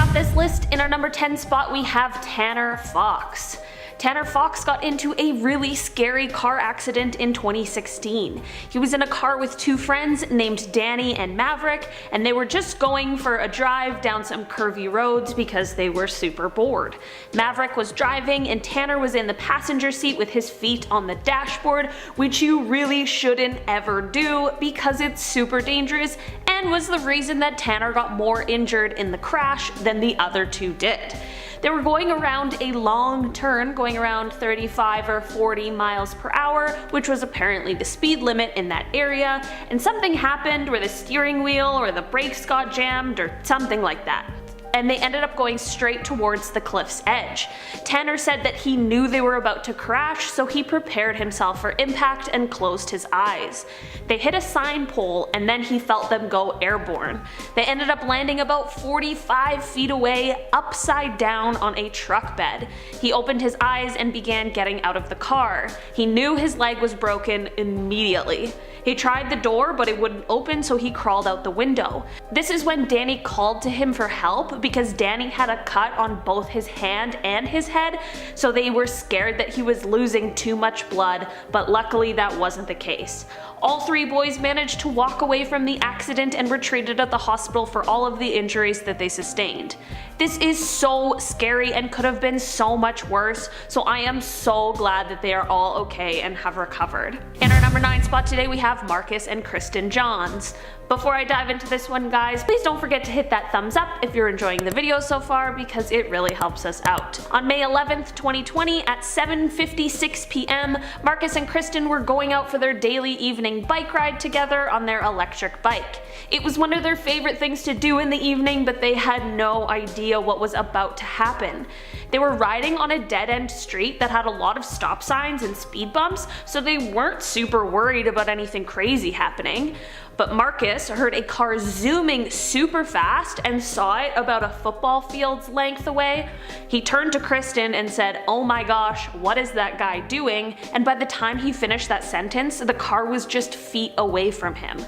off this list, in our number 10 spot we have Tanner Fox. Tanner Fox got into a really scary car accident in 2016. He was in a car with two friends named Danny and Maverick, and they were just going for a drive down some curvy roads because they were super bored. Maverick was driving and Tanner was in the passenger seat with his feet on the dashboard, which you really shouldn't ever do because it's super dangerous and was the reason that Tanner got more injured in the crash than the other two did. They were going around a long turn, going around 35 or 40 miles per hour, which was apparently the speed limit in that area, and something happened where the steering wheel or the brakes got jammed or something like that, and they ended up going straight towards the cliff's edge. Tanner said that he knew they were about to crash, so he prepared himself for impact and closed his eyes. They hit a sign pole and then he felt them go airborne. They ended up landing about 45 feet away, upside down on a truck bed. He opened his eyes and began getting out of the car. He knew his leg was broken immediately. He tried the door, but it wouldn't open, so he crawled out the window. This is when Danny called to him for help because Danny had a cut on both his hand and his head, so they were scared that he was losing too much blood, but luckily that wasn't the case. All three boys managed to walk away from the accident and were treated at the hospital for all of the injuries that they sustained. This is so scary and could have been so much worse, so I am so glad that they are all okay and have recovered. In our number 9 spot today we have Marcus and Kristen Johns. Before I dive into this one, guys, please don't forget to hit that thumbs up if you're enjoying the video so far because it really helps us out. On May 11th, 2020 at 7:56 p.m, Marcus and Kristen were going out for their daily evening bike ride together on their electric bike. It was one of their favorite things to do in the evening, but they had no idea what was about to happen. They were riding on a dead-end street that had a lot of stop signs and speed bumps, so they weren't super worried about anything crazy happening. But Marcus heard a car zooming super fast and saw it about a football field's length away. He turned to Kristen and said, "Oh my gosh, what is that guy doing?" And by the time he finished that sentence, the car was just feet away from him.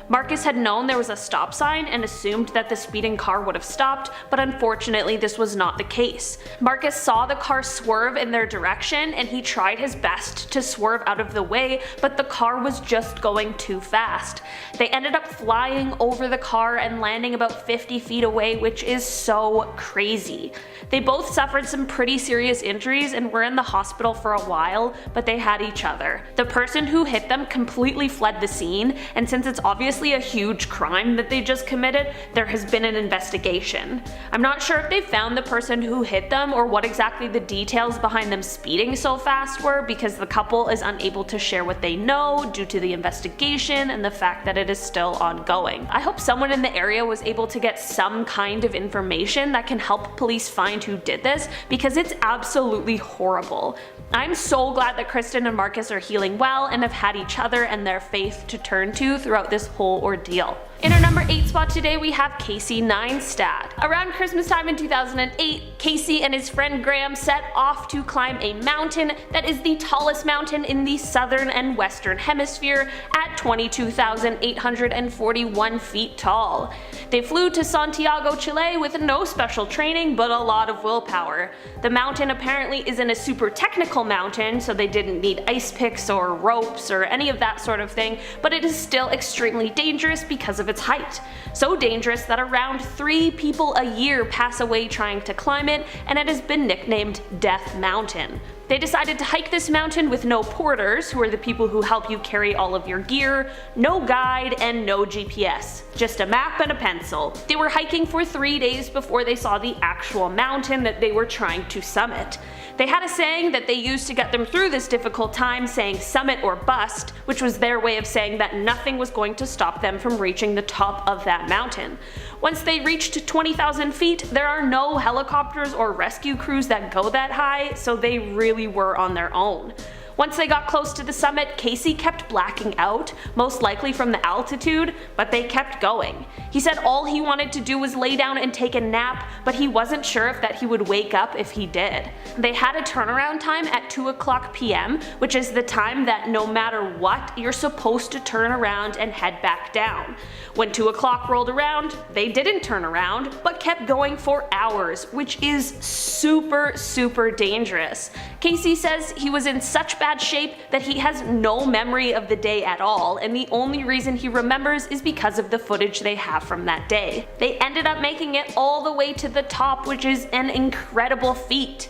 Marcus had known there was a stop sign and assumed that the speeding car would have stopped, but unfortunately this was not the case. Marcus saw the car swerve in their direction and he tried his best to swerve out of the way, but the car was just going too fast. They ended up flying over the car and landing about 50 feet away, which is so crazy. They both suffered some pretty serious injuries and were in the hospital for a while, but they had each other. The person who hit them completely fled the scene, and since it's obviously a huge crime that they just committed, there has been an investigation. I'm not sure if they found the person who hit them or what exactly the details behind them speeding so fast were, because the couple is unable to share what they know due to the investigation and the fact that it is still ongoing. I hope someone in the area was able to get some kind of information that can help police find who did this, because it's absolutely horrible. I'm so glad that Kristen and Marcus are healing well and have had each other and their faith to turn to throughout this whole ordeal. In our number 8 spot today we have Casey Neistat. Around Christmas time in 2008, Casey and his friend Graham set off to climb a mountain that is the tallest mountain in the southern and western hemisphere at 22,841 feet tall. They flew to Santiago, Chile with no special training but a lot of willpower. The mountain apparently isn't a super technical mountain, so they didn't need ice picks or ropes or any of that sort of thing, but it is still extremely dangerous because of its height. So dangerous that around 3 people a year pass away trying to climb it, and it has been nicknamed Death Mountain. They decided to hike this mountain with no porters, who are the people who help you carry all of your gear, no guide, and no GPS. Just a map and a pencil. They were hiking for 3 days before they saw the actual mountain that they were trying to summit. They had a saying that they used to get them through this difficult time, saying summit or bust, which was their way of saying that nothing was going to stop them from reaching the top of that mountain. Once they reached 20,000 feet, there are no helicopters or rescue crews that go that high, so they really were on their own. Once they got close to the summit, Casey kept blacking out, most likely from the altitude, but they kept going. He said all he wanted to do was lay down and take a nap, but he wasn't sure if that he would wake up if he did. They had a turnaround time at 2:00 p.m., which is the time that no matter what, you're supposed to turn around and head back down. When 2:00 rolled around, they didn't turn around, but kept going for hours, which is super dangerous. Casey says he was in such bad shape that he has no memory of the day at all, and the only reason he remembers is because of the footage they have from that day. They ended up making it all the way to the top, which is an incredible feat.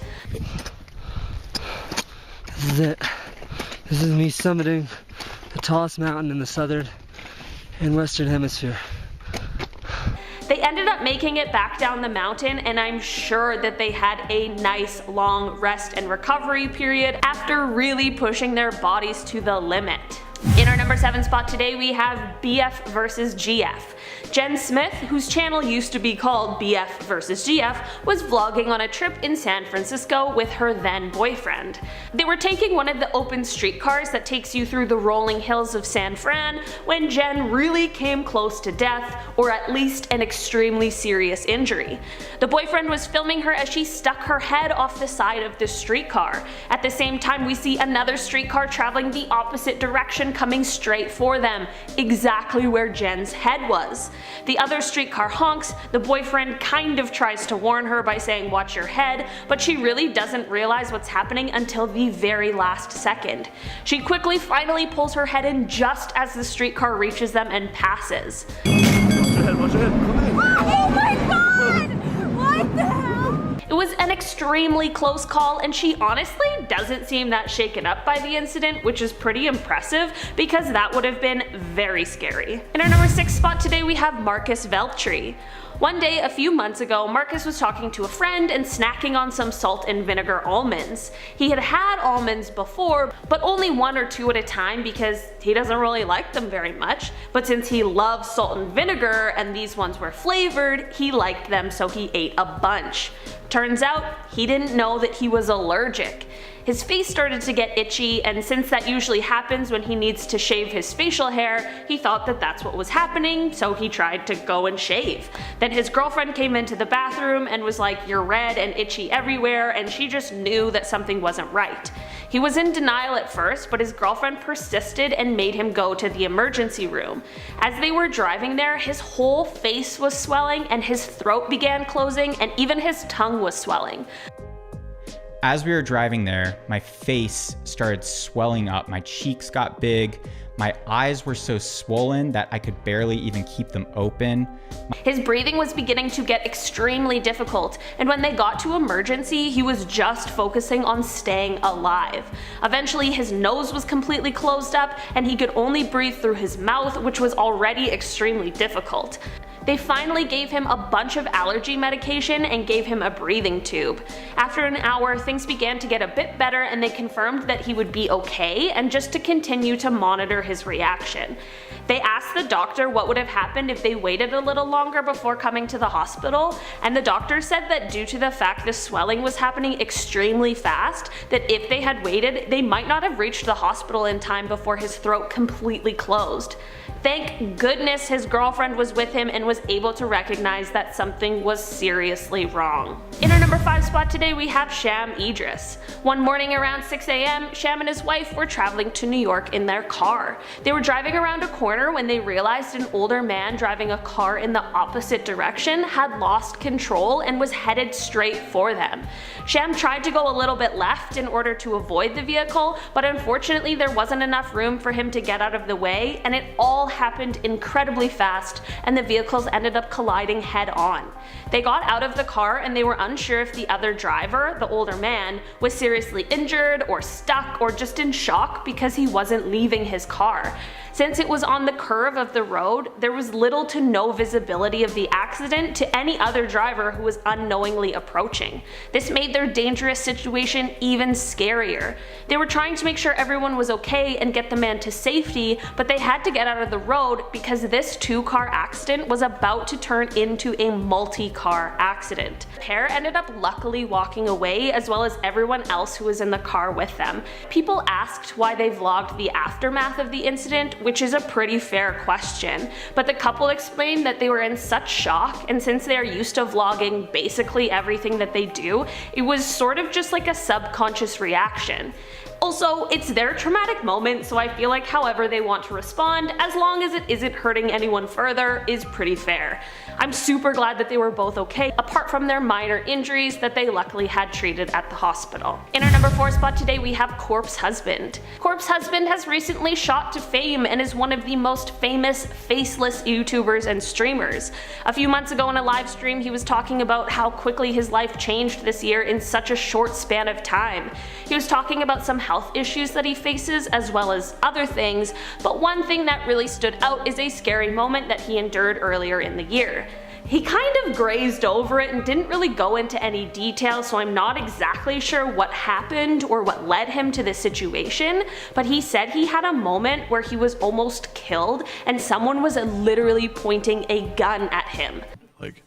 This is it. This is me summiting the tallest mountain in the southern and western hemisphere. They ended up making it back down the mountain, and I'm sure that they had a nice long rest and recovery period after really pushing their bodies to the limit. In our number 7 spot today, we have BF versus GF. Jen Smith, whose channel used to be called BF vs GF, was vlogging on a trip in San Francisco with her then boyfriend. They were taking one of the open streetcars that takes you through the rolling hills of San Fran when Jen really came close to death, or at least an extremely serious injury. The boyfriend was filming her as she stuck her head off the side of the streetcar. At the same time, we see another streetcar traveling the opposite direction coming straight for them, exactly where Jen's head was. The other streetcar honks, the boyfriend kind of tries to warn her by saying watch your head, but she really doesn't realize what's happening until the very last second. She quickly finally pulls her head in just as the streetcar reaches them and passes. Watch your head, watch your head. Oh my god! What the hell? It was an extremely close call, and she honestly doesn't seem that shaken up by the incident, which is pretty impressive because that would have been very scary. In our number 6 spot today, we have Marcus Veltri. One day a few months ago, Marcus was talking to a friend and snacking on some salt and vinegar almonds. He had had almonds before, but only 1 or 2 at a time because he doesn't really like them very much. But since he loves salt and vinegar and these ones were flavored, he liked them, so he ate a bunch. Turns out, he didn't know that he was allergic. His face started to get itchy, and since that usually happens when he needs to shave his facial hair, he thought that that's what was happening, so he tried to go and shave. Then his girlfriend came into the bathroom and was like, "You're red and itchy everywhere," and she just knew that something wasn't right. He was in denial at first, but his girlfriend persisted and made him go to the emergency room. As they were driving there, his whole face was swelling and his throat began closing and even his tongue was swelling. As we were driving there, my face started swelling up, my cheeks got big, my eyes were so swollen that I could barely even keep them open. His breathing was beginning to get extremely difficult, and when they got to emergency, he was just focusing on staying alive. Eventually, his nose was completely closed up, and he could only breathe through his mouth, which was already extremely difficult. They finally gave him a bunch of allergy medication and gave him a breathing tube. After an hour, things began to get a bit better and they confirmed that he would be okay and just to continue to monitor his reaction. They asked the doctor what would have happened if they waited a little longer before coming to the hospital, and the doctor said that due to the fact the swelling was happening extremely fast, that if they had waited, they might not have reached the hospital in time before his throat completely closed. Thank goodness his girlfriend was with him and was able to recognize that something was seriously wrong. In our number 5 spot today, we have Sham Idris. One morning around 6 a.m., Sham and his wife were traveling to New York in their car. They were driving around a corner when they realized an older man driving a car in the opposite direction had lost control and was headed straight for them. Sham tried to go a little bit left in order to avoid the vehicle, but unfortunately there wasn't enough room for him to get out of the way, and it all happened incredibly fast and the vehicles ended up colliding head on. They got out of the car and they were unsure if the other driver, the older man, was seriously injured or stuck or just in shock because he wasn't leaving his car. Since it was on the curve of the road, there was little to no visibility of the accident to any other driver who was unknowingly approaching. This made their dangerous situation even scarier. They were trying to make sure everyone was okay and get the man to safety, but they had to get out of the road because this two-car accident was about to turn into a multi-car accident. The pair ended up luckily walking away, as well as everyone else who was in the car with them. People asked why they vlogged the aftermath of the incident, which is a pretty fair question, but the couple explained that they were in such shock, and since they are used to vlogging basically everything that they do, it was sort of just like a subconscious reaction. Also, it's their traumatic moment, so I feel like however they want to respond, as long as it isn't hurting anyone further, is pretty fair. I'm super glad that they were both okay, apart from their minor injuries that they luckily had treated at the hospital. In our number 4 spot today, we have Corpse Husband. Corpse Husband has recently shot to fame and is one of the most famous faceless YouTubers and streamers. A few months ago in a live stream, he was talking about how quickly his life changed this year in such a short span of time. He was talking about some health issues that he faces, as well as other things, but one thing that really stood out is a scary moment that he endured earlier in the year. He kind of grazed over it and didn't really go into any detail, so I'm not exactly sure what happened or what led him to this situation, but he said he had a moment where he was almost killed and someone was literally pointing a gun at him. Like,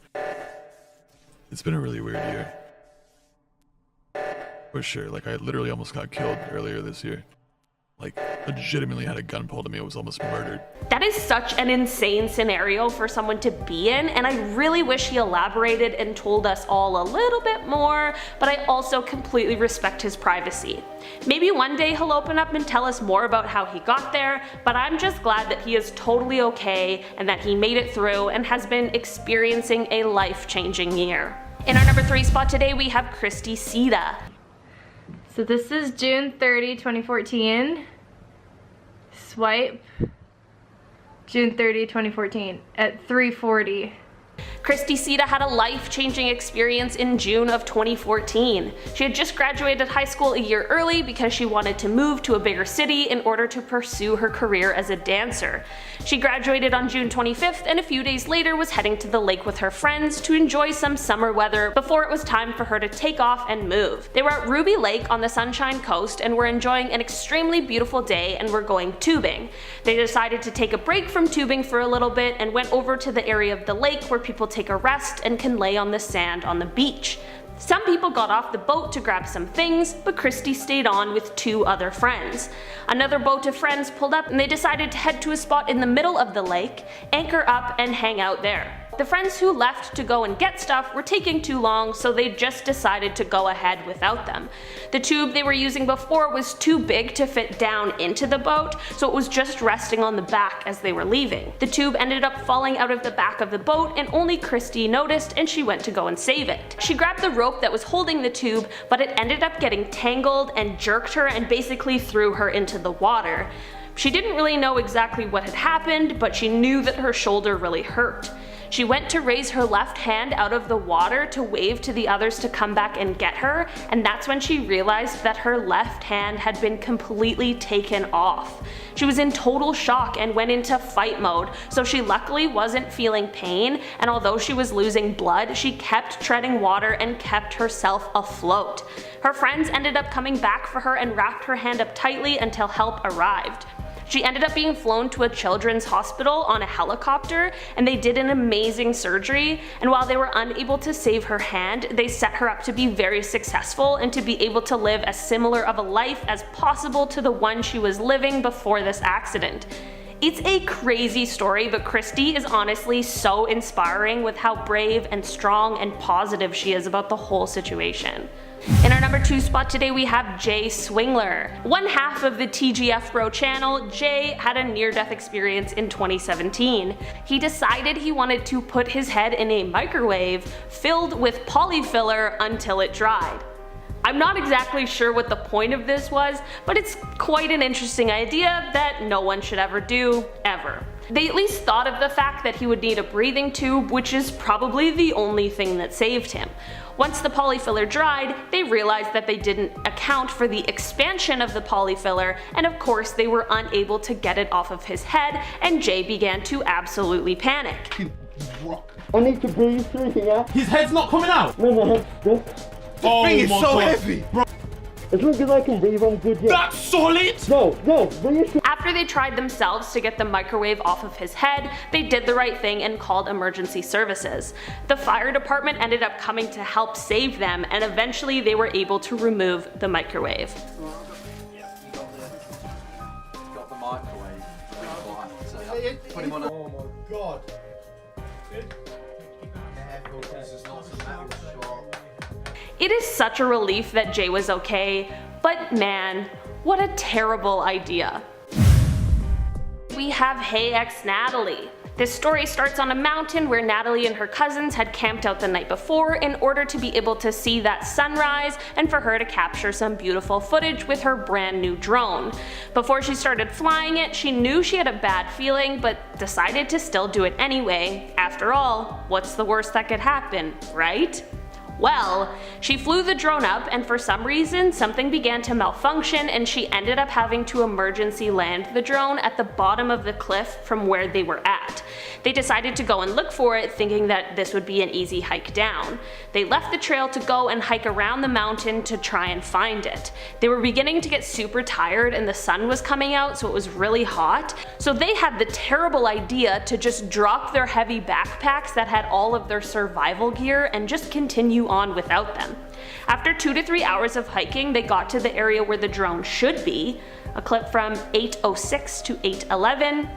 it's been a really weird year. For sure, like I literally almost got killed earlier this year. Like, legitimately had a gun pulled at me, I was almost murdered. That is such an insane scenario for someone to be in, and I really wish he elaborated and told us all a little bit more, but I also completely respect his privacy. Maybe one day he'll open up and tell us more about how he got there, but I'm just glad that he is totally okay and that he made it through and has been experiencing a life-changing year. In our number 3 spot today, we have Christy Sita. So this is June 30, 2014. Swipe. June 30, 2014 at 3:40. Christy Sita had a life-changing experience in June of 2014. She had just graduated high school a year early because she wanted to move to a bigger city in order to pursue her career as a dancer. She graduated on June 25th and a few days later was heading to the lake with her friends to enjoy some summer weather before it was time for her to take off and move. They were at Ruby Lake on the Sunshine Coast and were enjoying an extremely beautiful day and were going tubing. They decided to take a break from tubing for a little bit and went over to the area of the lake where people take a rest and can lay on the sand on the beach. Some people got off the boat to grab some things, but Christy stayed on with 2 other friends. Another boat of friends pulled up and they decided to head to a spot in the middle of the lake, anchor up and hang out there. The friends who left to go and get stuff were taking too long, so they just decided to go ahead without them. The tube they were using before was too big to fit down into the boat, so it was just resting on the back as they were leaving. The tube ended up falling out of the back of the boat and only Christy noticed, and she went to go and save it. She grabbed the rope that was holding the tube, but it ended up getting tangled and jerked her and basically threw her into the water. She didn't really know exactly what had happened, but she knew that her shoulder really hurt. She went to raise her left hand out of the water to wave to the others to come back and get her, and that's when she realized that her left hand had been completely taken off. She was in total shock and went into fight mode, so she luckily wasn't feeling pain, and although she was losing blood, she kept treading water and kept herself afloat. Her friends ended up coming back for her and wrapped her hand up tightly until help arrived. She ended up being flown to a children's hospital on a helicopter, and they did an amazing surgery, and while they were unable to save her hand, they set her up to be very successful and to be able to live as similar of a life as possible to the one she was living before this accident. It's a crazy story, but Christy is honestly so inspiring with how brave and strong and positive she is about the whole situation. In our number 2 spot today, we have Jay Swingler. One half of the TGF Bro channel, Jay had a near-death experience in 2017. He decided he wanted to put his head in a microwave filled with polyfiller until it dried. I'm not exactly sure what the point of this was, but it's quite an interesting idea that no one should ever do, ever. They at least thought of the fact that he would need a breathing tube, which is probably the only thing that saved him. Once the polyfiller dried, they realized that they didn't account for the expansion of the polyfiller, and of course they were unable to get it off of his head, and Jay began to absolutely panic. I need to breathe through here. His head's not coming out. No, my head's stuck. Oh thing is my so God. heavy. As long as I can breathe, I'm good. Yeah. That's solid. No, reassure. After they tried themselves to get the microwave off of his head, they did the right thing and called emergency services. The fire department ended up coming to help save them, and eventually they were able to remove the microwave. Got the microwave. So put him on a... Oh my God. Careful, because there's lots of metal short. It is such a relief that Jay was okay, but man, what a terrible idea. We have Hey Ex Natalie. This story starts on a mountain where Natalie and her cousins had camped out the night before in order to be able to see that sunrise and for her to capture some beautiful footage with her brand new drone. Before she started flying it, she knew she had a bad feeling but decided to still do it anyway. After all, what's the worst that could happen, right? Well, she flew the drone up and for some reason something began to malfunction and she ended up having to emergency land the drone at the bottom of the cliff from where they were at. They decided to go and look for it thinking that this would be an easy hike down. They left the trail to go and hike around the mountain to try and find it. They were beginning to get super tired and the sun was coming out so it was really hot, so they had the terrible idea to just drop their heavy backpacks that had all of their survival gear and just continue on without them. After 2 to 3 hours of hiking, they got to the area where the drone should be, a clip from 8:06 to 8:11.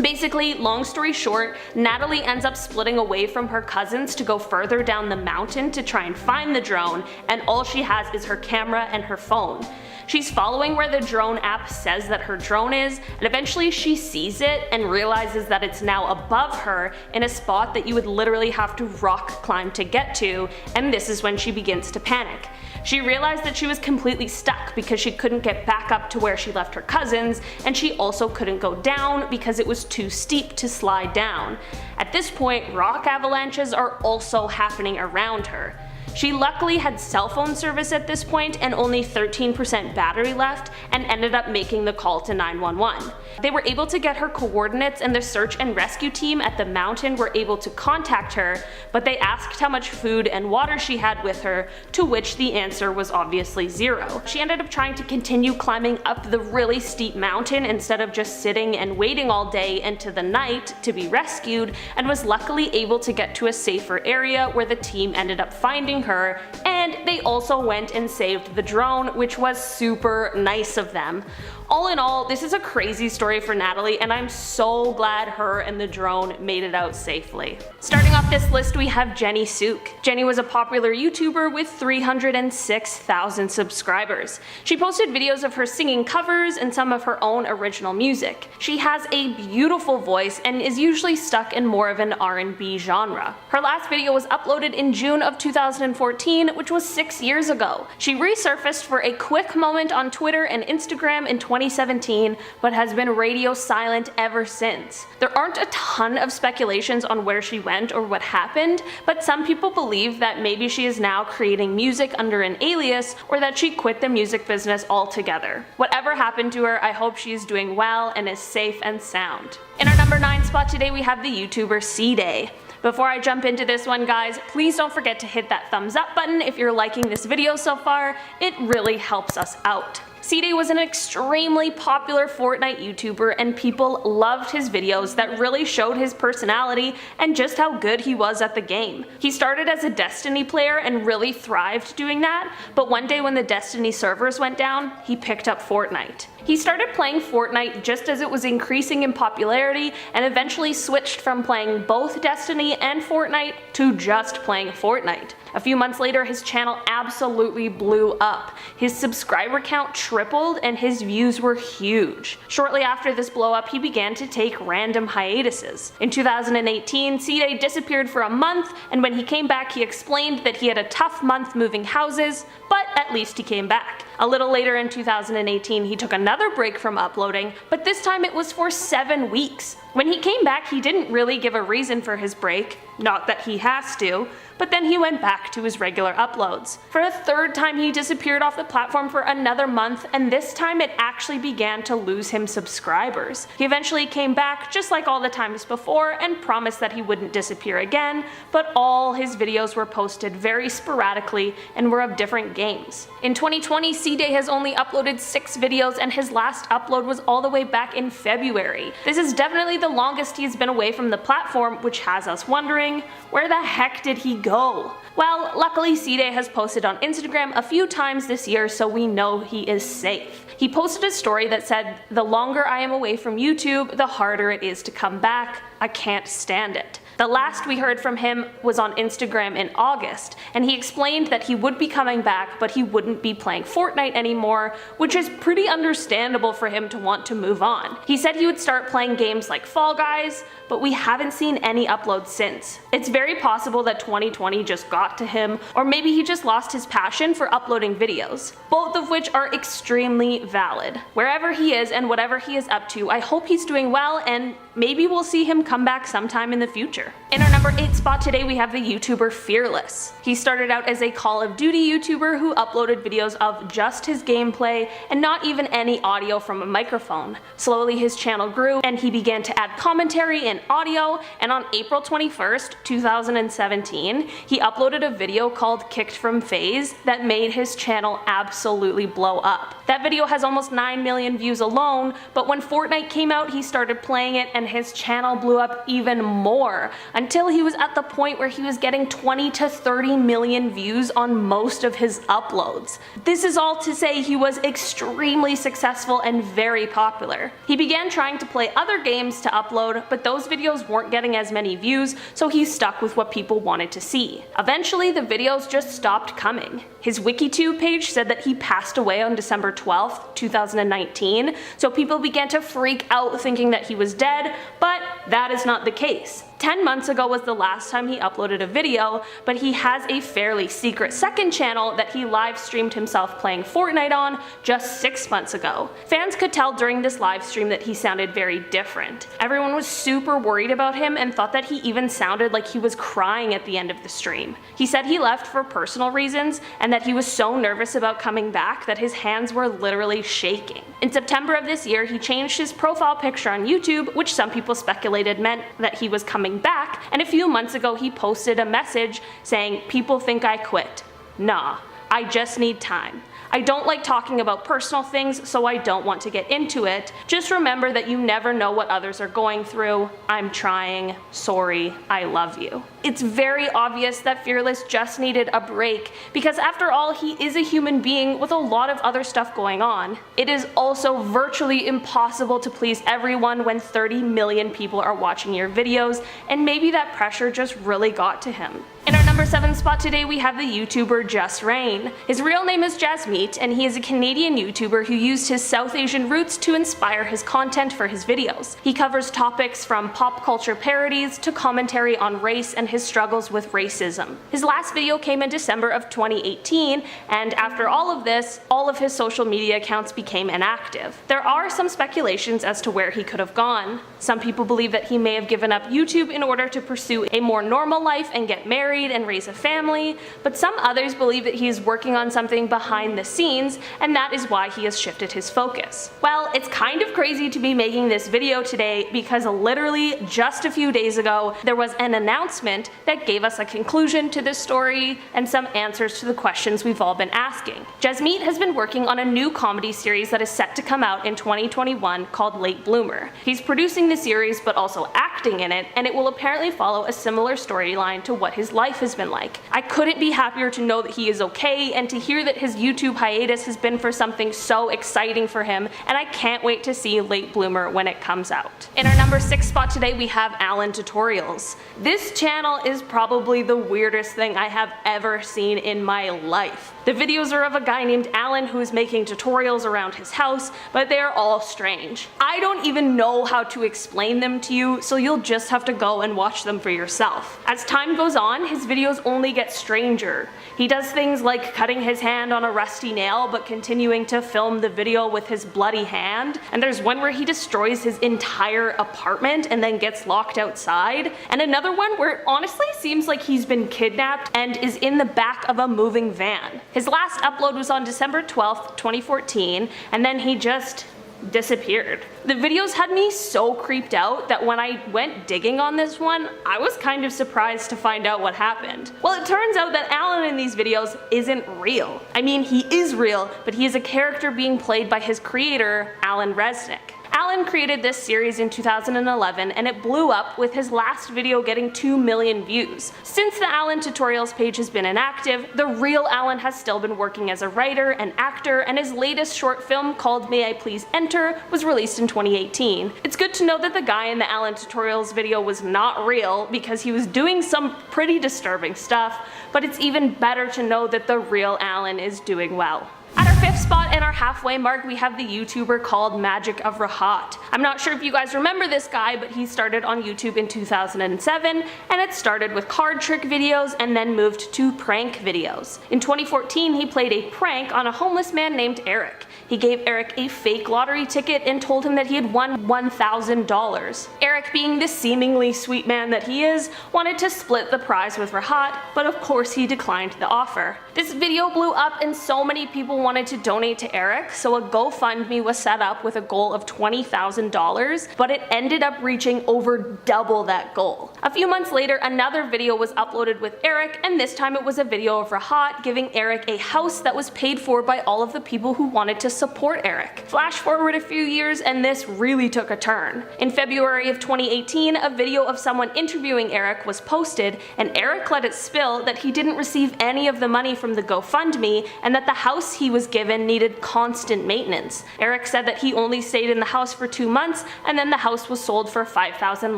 Basically, long story short, Natalie ends up splitting away from her cousins to go further down the mountain to try and find the drone, and all she has is her camera and her phone. She's following where the drone app says that her drone is, and eventually she sees it and realizes that it's now above her in a spot that you would literally have to rock climb to get to, and this is when she begins to panic. She realized that she was completely stuck because she couldn't get back up to where she left her cousins, and she also couldn't go down because it was too steep to slide down. At this point, rock avalanches are also happening around her. She luckily had cell phone service at this point and only 13% battery left and ended up making the call to 911. They were able to get her coordinates and the search and rescue team at the mountain were able to contact her, but they asked how much food and water she had with her, to which the answer was obviously 0. She ended up trying to continue climbing up the really steep mountain instead of just sitting and waiting all day into the night to be rescued, and was luckily able to get to a safer area where the team ended up finding her, and they also went and saved the drone, which was super nice of them. All in all, this is a crazy story for Natalie, and I'm so glad her and the drone made it out safely. Starting off this list, we have Jenny Sook. Jenny was a popular YouTuber with 306,000 subscribers. She posted videos of her singing covers and some of her own original music. She has a beautiful voice and is usually stuck in more of an R&B genre. Her last video was uploaded in June of 2014, which was 6 years ago. She resurfaced for a quick moment on Twitter and Instagram in 2017, but has been radio silent ever since. There aren't a ton of speculations on where she went or what happened, but some people believe that maybe she is now creating music under an alias, or that she quit the music business altogether. Whatever happened to her, I hope she is doing well and is safe and sound. In our number 9 spot today, we have the YouTuber C-Day. Before I jump into this one, guys, please don't forget to hit that thumbs up button if you're liking this video so far. It really helps us out. C-Day was an extremely popular Fortnite YouTuber, and people loved his videos that really showed his personality and just how good he was at the game. He started as a Destiny player and really thrived doing that, but one day when the Destiny servers went down, he picked up Fortnite. He started playing Fortnite just as it was increasing in popularity and eventually switched from playing both Destiny and Fortnite to just playing Fortnite. A few months later, his channel absolutely blew up. His subscriber count tripled and his views were huge. Shortly after this blow up, he began to take random hiatuses. In 2018, C-Day disappeared for a month, and when he came back, he explained that he had a tough month moving houses, but at least he came back. A little later in 2018, he took another break from uploading, but this time it was for 7 weeks. When he came back, he didn't really give a reason for his break, not that he has to, but then he went back to his regular uploads. For a third time, he disappeared off the platform for another month, and this time it actually began to lose him subscribers. He eventually came back, just like all the times before, and promised that he wouldn't disappear again, but all his videos were posted very sporadically and were of different games. In 2020, C-Day has only uploaded 6 videos, and his last upload was all the way back in February. This is definitely the longest he's been away from the platform, which has us wondering, where the heck did he go? Well, luckily C-Day has posted on Instagram a few times this year, so we know he is safe. He posted a story that said, "The longer I am away from YouTube, the harder it is to come back. I can't stand it." The last we heard from him was on Instagram in August, and he explained that he would be coming back, but he wouldn't be playing Fortnite anymore, which is pretty understandable for him to want to move on. He said he would start playing games like Fall Guys, but we haven't seen any uploads since. It's very possible that 2020 just got to him, or maybe he just lost his passion for uploading videos, both of which are extremely valid. Wherever he is and whatever he is up to, I hope he's doing well, and maybe we'll see him come back sometime in the future. In our number 8 spot today, we have the YouTuber Fearless. He started out as a Call of Duty YouTuber who uploaded videos of just his gameplay and not even any audio from a microphone. Slowly his channel grew and he began to add commentary and audio, and on April 21st, 2017, he uploaded a video called Kicked from FaZe that made his channel absolutely blow up. That video has almost 9 million views alone, but when Fortnite came out, he started playing it and his channel blew up even more, until he was at the point where he was getting 20 to 30 million views on most of his uploads. This is all to say he was extremely successful and very popular. He began trying to play other games to upload, but those videos weren't getting as many views, so he stuck with what people wanted to see. Eventually, the videos just stopped coming. His WikiTube page said that he passed away on December 12th, 2019, so people began to freak out thinking that he was dead, but that is not the case. 10 months ago was the last time he uploaded a video, but he has a fairly secret second channel that he live streamed himself playing Fortnite on just 6 months ago. Fans could tell during this live stream that he sounded very different. Everyone was super worried about him and thought that he even sounded like he was crying at the end of the stream. He said he left for personal reasons and that he was so nervous about coming back that his hands were literally shaking. In September of this year, he changed his profile picture on YouTube, which some people speculated meant that he was coming back, and a few months ago he posted a message saying, "People think I quit. Nah, I just need time. I don't like talking about personal things, so I don't want to get into it. Just remember that you never know what others are going through. I'm trying. Sorry. I love you." It's very obvious that Fearless just needed a break, because after all, he is a human being with a lot of other stuff going on. It is also virtually impossible to please everyone when 30 million people are watching your videos, and maybe that pressure just really got to him. In our number 7 spot today, we have the YouTuber Just Rain. His real name is Jasmeet, and he is a Canadian YouTuber who used his South Asian roots to inspire his content for his videos. He covers topics from pop culture parodies to commentary on race and his struggles with racism. His last video came in December of 2018, and after all of this, all of his social media accounts became inactive. There are some speculations as to where he could have gone. Some people believe that he may have given up YouTube in order to pursue a more normal life and get married and raise a family, but some others believe that he is working on something behind the scenes, and that is why he has shifted his focus. Well, it's kind of crazy to be making this video today because literally just a few days ago there was an announcement that gave us a conclusion to this story and some answers to the questions we've all been asking. Jasmeet has been working on a new comedy series that is set to come out in 2021 called Late Bloomer. He's producing the series but also acting in it, and it will apparently follow a similar storyline to what his life has been like. I couldn't be happier to know that he is okay and to hear that his YouTube hiatus has been for something so exciting for him, and I can't wait to see Late Bloomer when it comes out. In our number 6 spot today, we have Alan Tutorials. This channel is probably the weirdest thing I have ever seen in my life. The videos are of a guy named Alan who is making tutorials around his house, but they are all strange. I don't even know how to explain them to you, so you'll just have to go and watch them for yourself. As time goes on, his videos videos only get stranger. He does things like cutting his hand on a rusty nail but continuing to film the video with his bloody hand, and there's one where he destroys his entire apartment and then gets locked outside, and another one where it honestly seems like he's been kidnapped and is in the back of a moving van. His last upload was on December 12th, 2014, and then he just disappeared. The videos had me so creeped out that when I went digging on this one, I was kind of surprised to find out what happened. Well, it turns out that Alan in these videos isn't real. I mean, he is real, but he is a character being played by his creator, Alan Resnick. Alan created this series in 2011 and it blew up, with his last video getting 2 million views. Since the Alan Tutorials page has been inactive, the real Alan has still been working as a writer and actor, and his latest short film called May I Please Enter was released in 2018. It's good to know that the guy in the Alan Tutorials video was not real, because he was doing some pretty disturbing stuff, but it's even better to know that the real Alan is doing well. At our 5th spot and our halfway mark, we have the YouTuber called Magic of Rahat. I'm not sure if you guys remember this guy, but he started on YouTube in 2007, and it started with card trick videos and then moved to prank videos. In 2014, he played a prank on a homeless man named Eric. He gave Eric a fake lottery ticket and told him that he had won $1,000. Eric, being the seemingly sweet man that he is, wanted to split the prize with Rahat, but of course he declined the offer. This video blew up and so many people wanted to donate to Eric, so a GoFundMe was set up with a goal of $20,000, but it ended up reaching over double that goal. A few months later, another video was uploaded with Eric, and this time it was a video of Rahat giving Eric a house that was paid for by all of the people who wanted to support Eric. Flash forward a few years and this really took a turn. In February of 2018, a video of someone interviewing Eric was posted, and Eric let it spill that he didn't receive any of the money from the GoFundMe and that the house he was given needed constant maintenance. Eric said that he only stayed in the house for 2 months, and then the house was sold for $5,000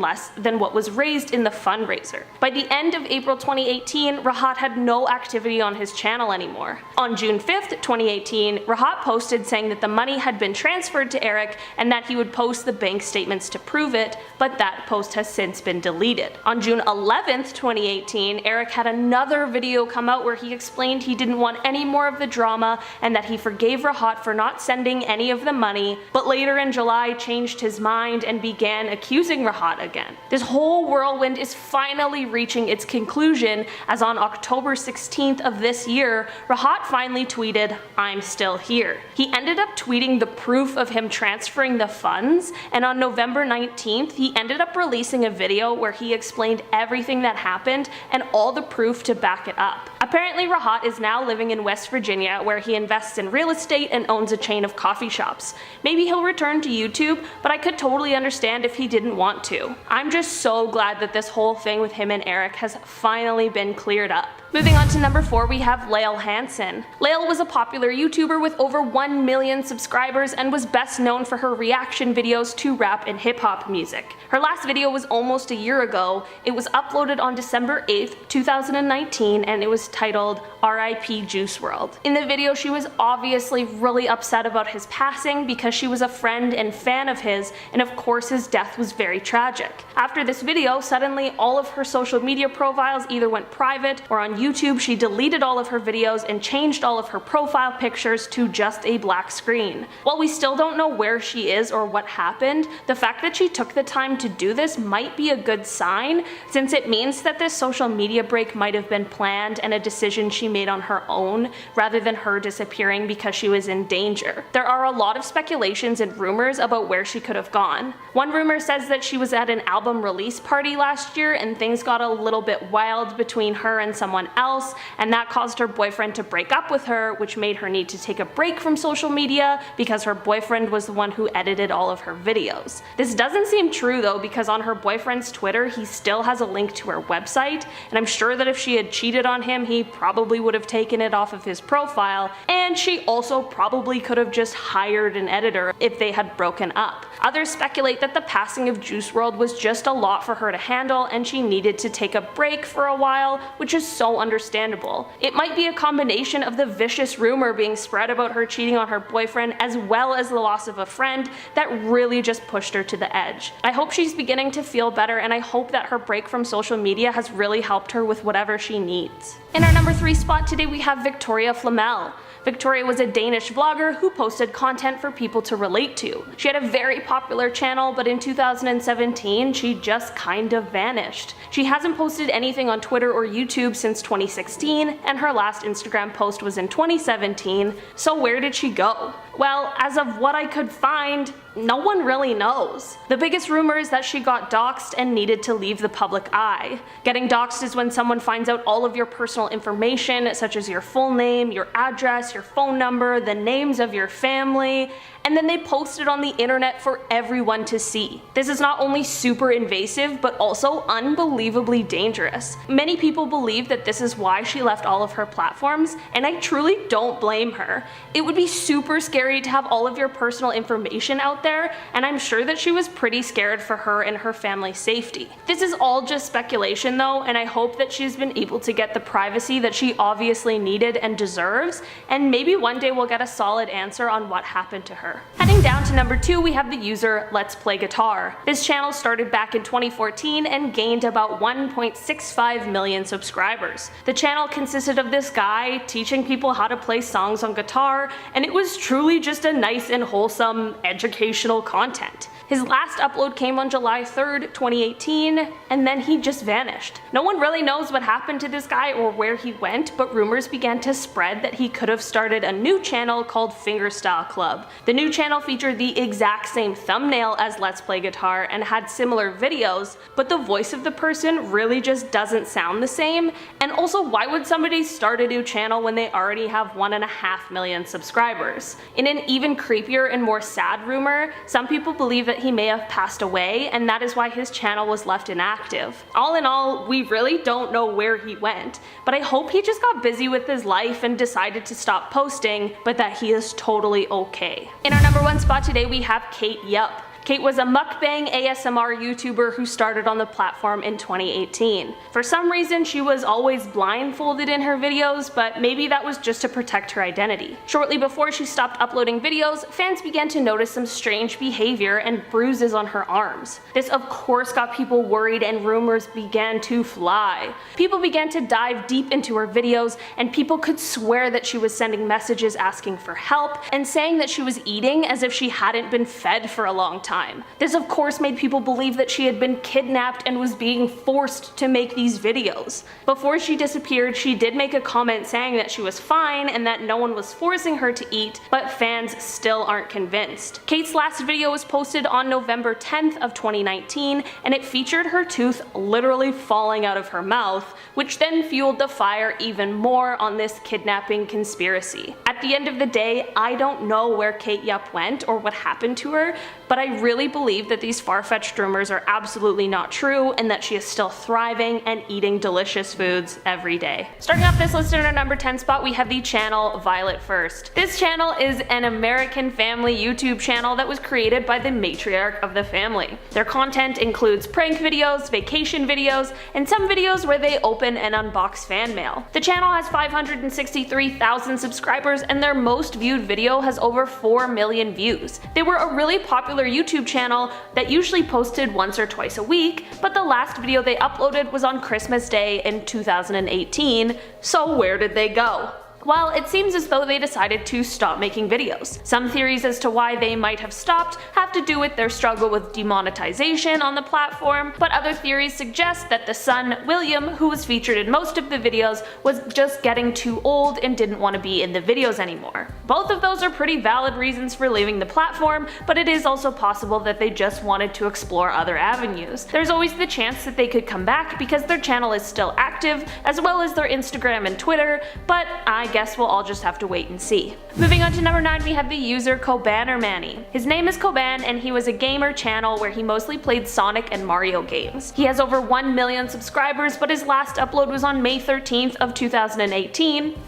less than what was raised in the fundraiser. By the end of April 2018, Rahat had no activity on his channel anymore. On June 5th, 2018, Rahat posted saying that the money had been transferred to Eric and that he would post the bank statements to prove it, but that post has since been deleted. On June 11th, 2018, Eric had another video come out where he explained he didn't want any more of the drama and that he forgave Rahat for not sending any of the money, but later in July changed his mind and began accusing Rahat again. This whole whirlwind is finally reaching its conclusion, as on October 16th of this year, Rahat finally tweeted, "I'm still here." He ended up tweeting the proof of him transferring the funds, and on November 19th, he ended up releasing a video where he explained everything that happened and all the proof to back it up. Apparently, Rahat is now living in West Virginia, where he invests in real estate and owns a chain of coffee shops. Maybe he'll return to YouTube, but I could totally understand if he didn't want to. I'm just so glad that this whole thing with him and Eric has finally been cleared up. Moving on to number 4, we have Lael Hansen. Lael was a popular YouTuber with over 1 million subscribers and was best known for her reaction videos to rap and hip hop music. Her last video was almost a year ago. It was uploaded on December 8th, 2019, and it was titled RIP Juice WRLD. In the video, she was obviously really upset about his passing because she was a friend and fan of his, and of course his death was very tragic. After this video, suddenly all of her social media profiles either went private, or on YouTube she deleted all of her videos and changed all of her profile pictures to just a black screen. While we still don't know where she is or what happened, the fact that she took the time to do this might be a good sign, since it means that this social media break might have been planned and a decision she made on her own, rather than her disappearing because she was in danger. There are a lot of speculations and rumors about where she could have gone. One rumor says that she was at an album release party last year and things got a little bit wild between her and someone else, and that caused her boyfriend to break up with her, which made her need to take a break from social media because her boyfriend was the one who edited all of her videos. This doesn't seem true though, because on her boyfriend's Twitter he still has a link to her website, and I'm sure that if she had cheated on him he probably would have taken it off of his profile, and she also probably could have just hired an editor if they had broken up. Others speculate that the passing of Juice WRLD was just a lot for her to handle and she needed to take a break for a while, which is so understandable. It might be a combination of the vicious rumor being spread about her cheating on her boyfriend as well as the loss of a friend that really just pushed her to the edge. I hope she's beginning to feel better, and I hope that her break from social media has really helped her with whatever she needs. In our number 3 spot today we have Victoria Flamel. Victoria was a Danish vlogger who posted content for people to relate to. She had a very popular channel, but in 2017 she just kind of vanished. She hasn't posted anything on Twitter or YouTube since 2016, and her last Instagram post was in 2017, so where did she go? Well, as of what I could find, no one really knows. The biggest rumor is that she got doxxed and needed to leave the public eye. Getting doxxed is when someone finds out all of your personal information, such as your full name, your address, your phone number, the names of your family, and then they post it on the internet for everyone to see. This is not only super invasive, but also unbelievably dangerous. Many people believe that this is why she left all of her platforms, and I truly don't blame her. It would be super scary to have all of your personal information out there, and I'm sure that she was pretty scared for her and her family's safety. This is all just speculation though, and I hope that she's been able to get the privacy that she obviously needed and deserves, and maybe one day we'll get a solid answer on what happened to her. Heading down to number 2, we have the user Let's Play Guitar. This channel started back in 2014 and gained about 1.65 million subscribers. The channel consisted of this guy teaching people how to play songs on guitar, and it was truly just a nice and wholesome educational content. His last upload came on July 3rd, 2018, and then he just vanished. No one really knows what happened to this guy or where he went, but rumors began to spread that he could have started a new channel called Fingerstyle Club. The new channel featured the exact same thumbnail as Let's Play Guitar and had similar videos, but the voice of the person really just doesn't sound the same, and also why would somebody start a new channel when they already have 1.5 million subscribers? In an even creepier and more sad rumor, some people believe that he may have passed away, and that is why his channel was left inactive. All in all, we really don't know where he went, but I hope he just got busy with his life and decided to stop posting, but that he is totally okay. In our number 1 spot today we have Kate Yup. Kate was a mukbang ASMR YouTuber who started on the platform in 2018. For some reason, she was always blindfolded in her videos, but maybe that was just to protect her identity. Shortly before she stopped uploading videos, fans began to notice some strange behavior and bruises on her arms. This of course got people worried and rumors began to fly. People began to dive deep into her videos, and people could swear that she was sending messages asking for help and saying that she was eating as if she hadn't been fed for a long time. This of course made people believe that she had been kidnapped and was being forced to make these videos. Before she disappeared, she did make a comment saying that she was fine and that no one was forcing her to eat, but fans still aren't convinced. Kate's last video was posted on November 10th of 2019, and it featured her tooth literally falling out of her mouth, which then fueled the fire even more on this kidnapping conspiracy. At the end of the day, I don't know where Kate Yup went or what happened to her, but I really believe that these far-fetched rumors are absolutely not true and that she is still thriving and eating delicious foods every day. Starting off this list in our number 10 spot, we have the channel Violet First. This channel is an American family YouTube channel that was created by the matriarch of the family. Their content includes prank videos, vacation videos, and some videos where they open and unbox fan mail. The channel has 563,000 subscribers, and their most viewed video has over 4 million views. They were a really popular YouTube channel that usually posted once or twice a week, but the last video they uploaded was on Christmas Day in 2018, so where did they go? Well, it seems as though they decided to stop making videos. Some theories as to why they might have stopped have to do with their struggle with demonetization on the platform, but other theories suggest that the son, William, who was featured in most of the videos, was just getting too old and didn't want to be in the videos anymore. Both of those are pretty valid reasons for leaving the platform, but it is also possible that they just wanted to explore other avenues. There's always the chance that they could come back because their channel is still active, as well as their Instagram and Twitter, but I guess we'll all just have to wait and see. Moving on to number 9, we have the user Kobanermanny. His name is Koban, and he was a gamer channel where he mostly played Sonic and Mario games. He has over 1 million subscribers, but his last upload was on May 13th of 2018.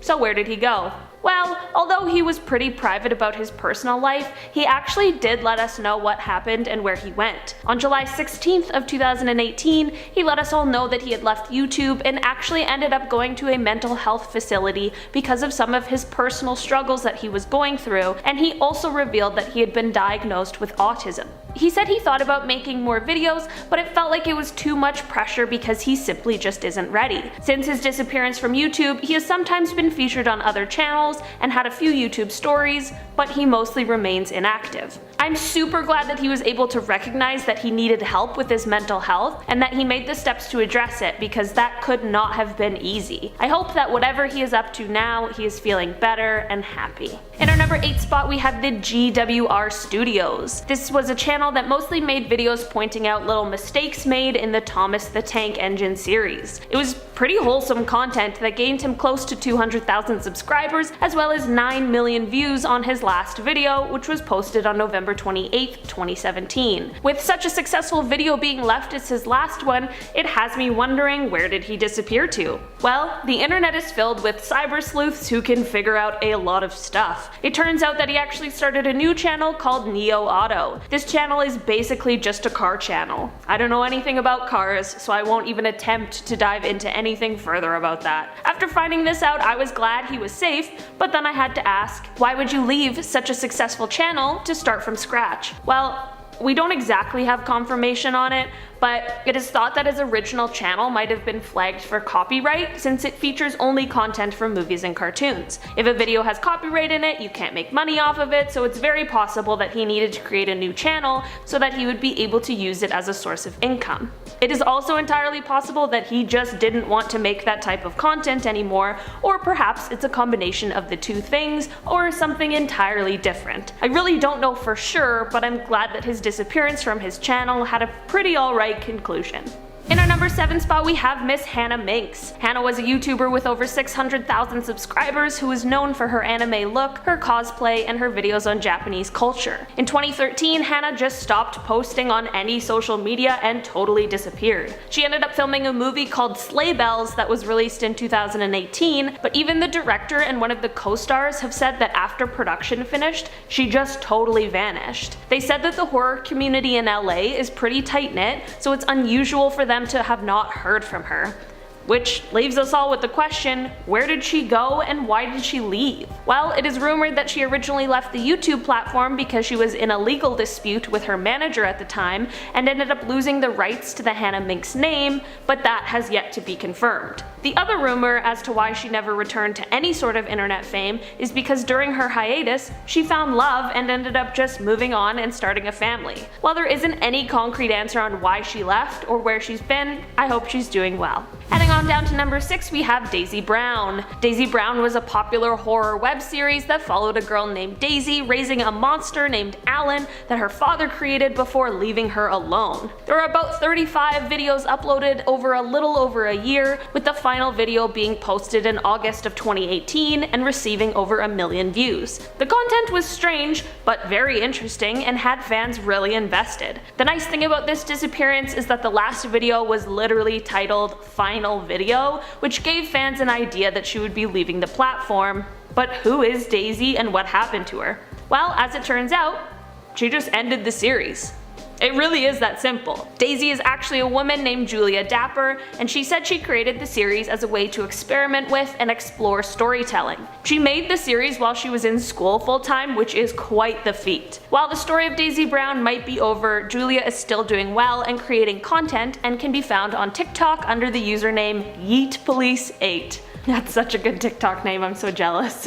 So where did he go? Well, although he was pretty private about his personal life, he actually did let us know what happened and where he went. On July 16th of 2018, he let us all know that he had left YouTube and actually ended up going to a mental health facility because of some of his personal struggles that he was going through, and he also revealed that he had been diagnosed with autism. He said he thought about making more videos, but it felt like it was too much pressure because he simply just isn't ready. Since his disappearance from YouTube, he has sometimes been featured on other channels and had a few YouTube stories, but he mostly remains inactive. I'm super glad that he was able to recognize that he needed help with his mental health and that he made the steps to address it, because that could not have been easy. I hope that whatever he is up to now, he is feeling better and happy. In our number 8 spot, we have the GWR Studios. This was a channel that mostly made videos pointing out little mistakes made in the Thomas the Tank Engine series. It was pretty wholesome content that gained him close to 200,000 subscribers, as well as 9 million views on his last video, which was posted on November 28th, 2017. With such a successful video being left as his last one, it has me wondering, where did he disappear to? Well, the internet is filled with cyber sleuths who can figure out a lot of stuff. It turns out that he actually started a new channel called Neo Auto. This channel is basically just a car channel. I don't know anything about cars, so I won't even attempt to dive into anything further about that. After finding this out, I was glad he was safe, but then I had to ask, why would you leave such a successful channel to start from scratch? Well, we don't exactly have confirmation on it, but it is thought that his original channel might have been flagged for copyright since it features only content from movies and cartoons. If a video has copyright in it, you can't make money off of it, so it's very possible that he needed to create a new channel so that he would be able to use it as a source of income. It is also entirely possible that he just didn't want to make that type of content anymore, or perhaps it's a combination of the two things, or something entirely different. I really don't know for sure, but I'm glad that his disappearance from his channel had a pretty alright conclusion. In our number 7 spot, we have Miss Hannah Minx. Hannah was a YouTuber with over 600,000 subscribers who is known for her anime look, her cosplay, and her videos on Japanese culture. In 2013, Hannah just stopped posting on any social media and totally disappeared. She ended up filming a movie called Sleigh Bells that was released in 2018, but even the director and one of the co-stars have said that after production finished, she just totally vanished. They said that the horror community in LA is pretty tight-knit, so it's unusual for them to have not heard from her. Which leaves us all with the question, where did she go and why did she leave? Well, it is rumored that she originally left the YouTube platform because she was in a legal dispute with her manager at the time and ended up losing the rights to the Hannah Minx name, but that has yet to be confirmed. The other rumor as to why she never returned to any sort of internet fame is because during her hiatus, she found love and ended up just moving on and starting a family. While there isn't any concrete answer on why she left or where she's been, I hope she's doing well. Heading on down to number 6, we have Daisy Brown. Daisy Brown was a popular horror web series that followed a girl named Daisy raising a monster named Alan that her father created before leaving her alone. There are about 35 videos uploaded over a little over a year, with the final video being posted in August of 2018 and receiving over 1 million views. The content was strange, but very interesting and had fans really invested. The nice thing about this disappearance is that the last video was literally titled Final Video, which gave fans an idea that she would be leaving the platform. But who is Daisy and what happened to her? Well, as it turns out, she just ended the series. It really is that simple. Daisy is actually a woman named Julia Dapper, and she said she created the series as a way to experiment with and explore storytelling. She made the series while she was in school full-time, which is quite the feat. While the story of Daisy Brown might be over, Julia is still doing well and creating content and can be found on TikTok under the username YeetPolice8. That's such a good TikTok name, I'm so jealous.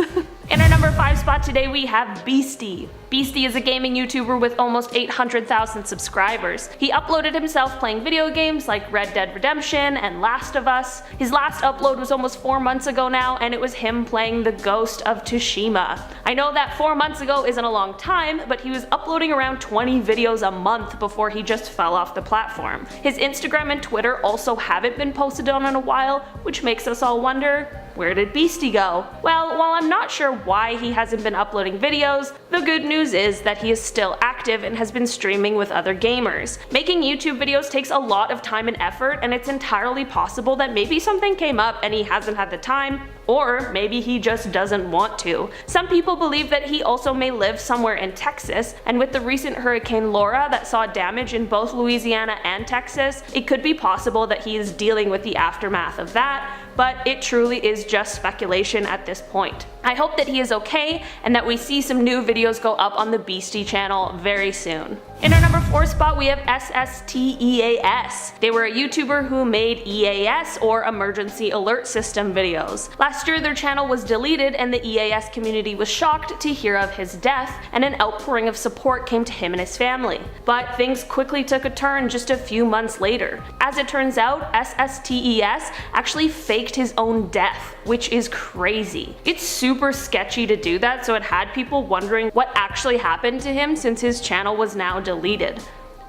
In our number 5 spot today, we have Beastie. Beastie is a gaming YouTuber with almost 800,000 subscribers. He uploaded himself playing video games like Red Dead Redemption and Last of Us. His last upload was almost 4 months ago now, and it was him playing the Ghost of Tsushima. I know that 4 months ago isn't a long time, but he was uploading around 20 videos a month before he just fell off the platform. His Instagram and Twitter also haven't been posted on in a while, which makes us all wonder, where did Beastie go? Well, while I'm not sure why he hasn't been uploading videos, the good news is that he is still active and has been streaming with other gamers. Making YouTube videos takes a lot of time and effort, and it's entirely possible that maybe something came up and he hasn't had the time, Or maybe he just doesn't want to. Some people believe that he also may live somewhere in Texas, and with the recent Hurricane Laura that saw damage in both Louisiana and Texas, it could be possible that he is dealing with the aftermath of that, but it truly is just speculation at this point. I hope that he is okay and that we see some new videos go up on the Beastie channel very soon. In our number 4 spot, we have SSTEAS. They were a YouTuber who made EAS, or Emergency Alert System, videos. Last year their channel was deleted and the EAS community was shocked to hear of his death, and an outpouring of support came to him and his family. But things quickly took a turn just a few months later. As it turns out, SSTES actually faked his own death, which is crazy. It's super sketchy to do that, so it had people wondering what actually happened to him since his channel was now deleted.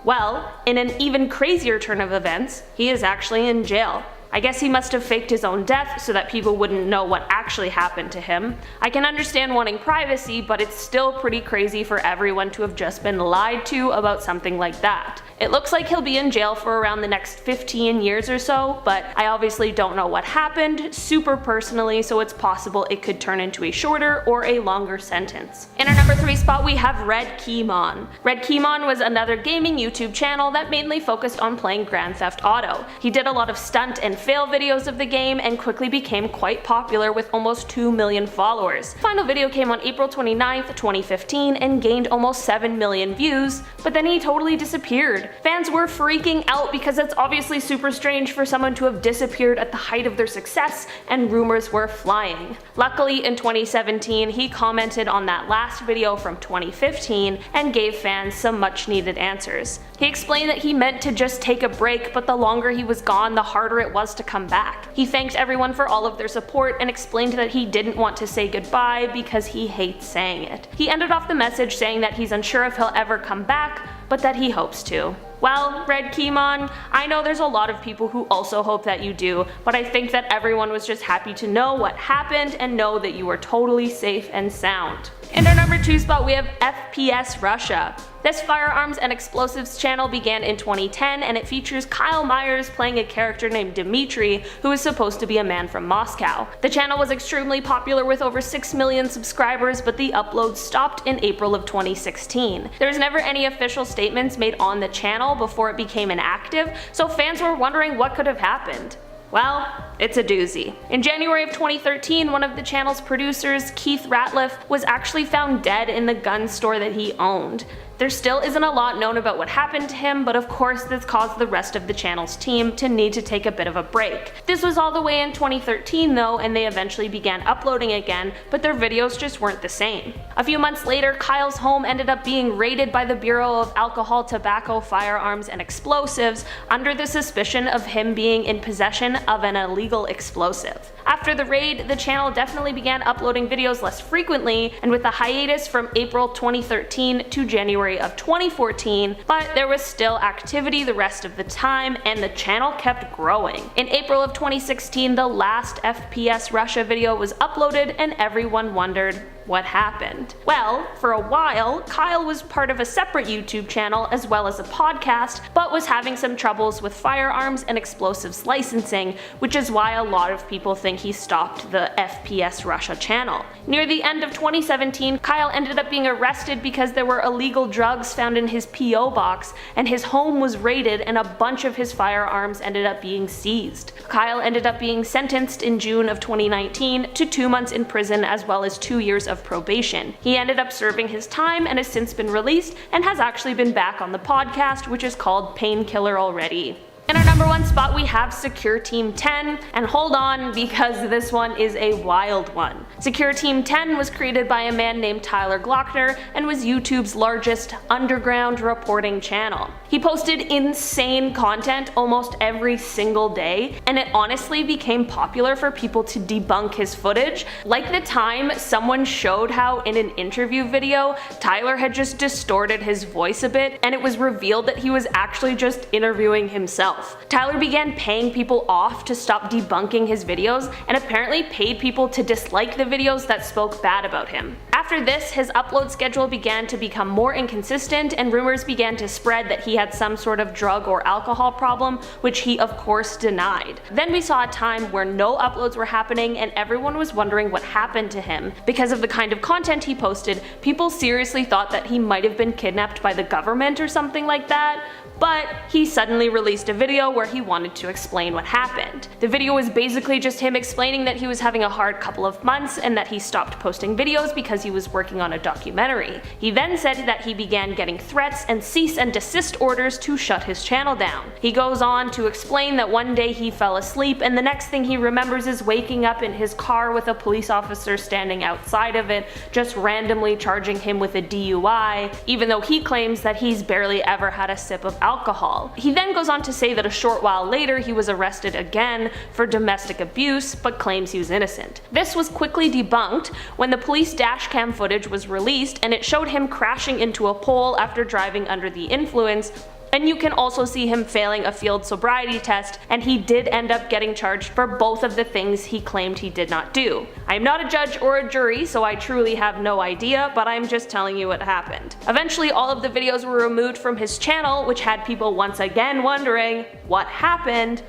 Well, in an even crazier turn of events, he is actually in jail. I guess he must have faked his own death so that people wouldn't know what actually happened to him. I can understand wanting privacy, but it's still pretty crazy for everyone to have just been lied to about something like that. It looks like he'll be in jail for around the next 15 years or so, but I obviously don't know what happened super personally, so it's possible it could turn into a shorter or a longer sentence. In our number 3 spot, we have Red Keymon. Red Keymon was another gaming YouTube channel that mainly focused on playing Grand Theft Auto. He did a lot of stunt and fail videos of the game and quickly became quite popular with almost 2 million followers. Final video came on April 29th, 2015 and gained almost 7 million views, but then he totally disappeared. Fans were freaking out because it's obviously super strange for someone to have disappeared at the height of their success, and rumors were flying. Luckily, in 2017, he commented on that last video from 2015 and gave fans some much needed answers. He explained that he meant to just take a break, but the longer he was gone, the harder it was to come back. He thanked everyone for all of their support and explained that he didn't want to say goodbye because he hates saying it. He ended off the message saying that he's unsure if he'll ever come back, but that he hopes to. Well, Red Keymon, I know there's a lot of people who also hope that you do, but I think that everyone was just happy to know what happened and know that you were totally safe and sound. In our number 2 spot, we have FPS Russia. This firearms and explosives channel began in 2010, and it features Kyle Myers playing a character named Dmitry, who is supposed to be a man from Moscow. The channel was extremely popular with over 6 million subscribers, but the uploads stopped in April of 2016. There was never any official statements made on the channel before it became inactive, so fans were wondering what could have happened. Well, it's a doozy. In January of 2013, one of the channel's producers, Keith Ratliff, was actually found dead in the gun store that he owned. There still isn't a lot known about what happened to him, but of course this caused the rest of the channel's team to need to take a bit of a break. This was all the way in 2013 though, and they eventually began uploading again, but their videos just weren't the same. A few months later, Kyle's home ended up being raided by the Bureau of Alcohol, Tobacco, Firearms, and Explosives under the suspicion of him being in possession of an illegal explosive. After the raid, the channel definitely began uploading videos less frequently, and with a hiatus from April 2013 to January of 2014, but there was still activity the rest of the time, and the channel kept growing. In April of 2016, the last FPS Russia video was uploaded, and everyone wondered what happened. Well, for a while, Kyle was part of a separate YouTube channel as well as a podcast, but was having some troubles with firearms and explosives licensing, which is why a lot of people think he stopped the FPS Russia channel. Near the end of 2017, Kyle ended up being arrested because there were illegal drugs found in his PO box, and his home was raided and a bunch of his firearms ended up being seized. Kyle ended up being sentenced in June of 2019 to 2 months in prison as well as 2 years of probation. He ended up serving his time and has since been released and has actually been back on the podcast, which is called Painkiller Already. In our number 1 spot, we have Secure Team 10, and hold on because this one is a wild one. Secure Team 10 was created by a man named Tyler Glockner and was YouTube's largest underground reporting channel. He posted insane content almost every single day, and it honestly became popular for people to debunk his footage. Like the time someone showed how in an interview video, Tyler had just distorted his voice a bit, and it was revealed that he was actually just interviewing himself. himself. Tyler began paying people off to stop debunking his videos and apparently paid people to dislike the videos that spoke bad about him. After this, his upload schedule began to become more inconsistent and rumors began to spread that he had some sort of drug or alcohol problem, which he of course denied. Then we saw a time where no uploads were happening and everyone was wondering what happened to him. Because of the kind of content he posted, people seriously thought that he might have been kidnapped by the government or something like that. But he suddenly released a video where he wanted to explain what happened. The video was basically just him explaining that he was having a hard couple of months and that he stopped posting videos because he was working on a documentary. He then said that he began getting threats and cease and desist orders to shut his channel down. He goes on to explain that one day he fell asleep and the next thing he remembers is waking up in his car with a police officer standing outside of it, just randomly charging him with a DUI, even though he claims that he's barely ever had a sip of alcohol. He then goes on to say that a short while later he was arrested again for domestic abuse, but claims he was innocent. This was quickly debunked when the police dashcam footage was released and it showed him crashing into a pole after driving under the influence. And you can also see him failing a field sobriety test, and he did end up getting charged for both of the things he claimed he did not do. I am not a judge or a jury, so I truly have no idea, but I'm just telling you what happened. Eventually, all of the videos were removed from his channel, which had people once again wondering what happened.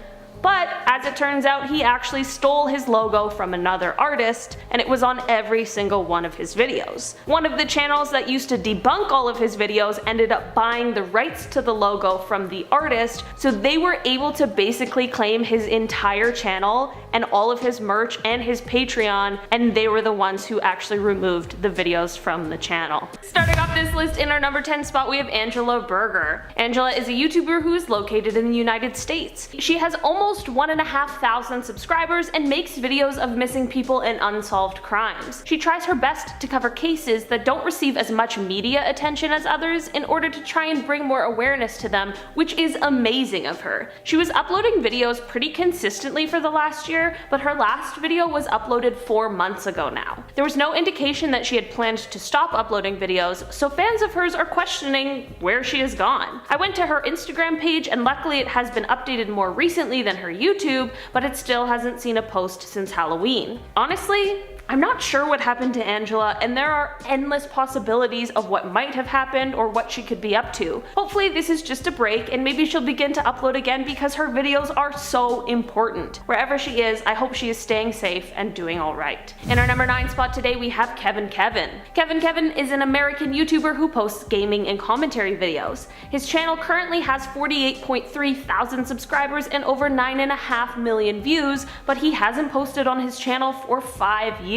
But as it turns out, he actually stole his logo from another artist, and it was on every single one of his videos. One of the channels that used to debunk all of his videos ended up buying the rights to the logo from the artist, so they were able to basically claim his entire channel and all of his merch and his Patreon, and they were the ones who actually removed the videos from the channel. Starting off this list in our number 10 spot, we have Angela Berger. Angela is a YouTuber who is located in the United States. She has almost 1,500 subscribers and makes videos of missing people and unsolved crimes. She tries her best to cover cases that don't receive as much media attention as others in order to try and bring more awareness to them, which is amazing of her. She was uploading videos pretty consistently for the last year, but her last video was uploaded 4 months ago now. There was no indication that she had planned to stop uploading videos, so fans of hers are questioning where she has gone. I went to her Instagram page and luckily it has been updated more recently than her YouTube, but it still hasn't seen a post since Halloween. Honestly, I'm not sure what happened to Angela, and there are endless possibilities of what might have happened or what she could be up to. Hopefully this is just a break and maybe she'll begin to upload again because her videos are so important. Wherever she is, I hope she is staying safe and doing alright. In our number 9 spot today, we have Kevin Kevin. Kevin Kevin is an American YouTuber who posts gaming and commentary videos. His channel currently has 48.3 thousand subscribers and over 9.5 million views, but he hasn't posted on his channel for 5 years.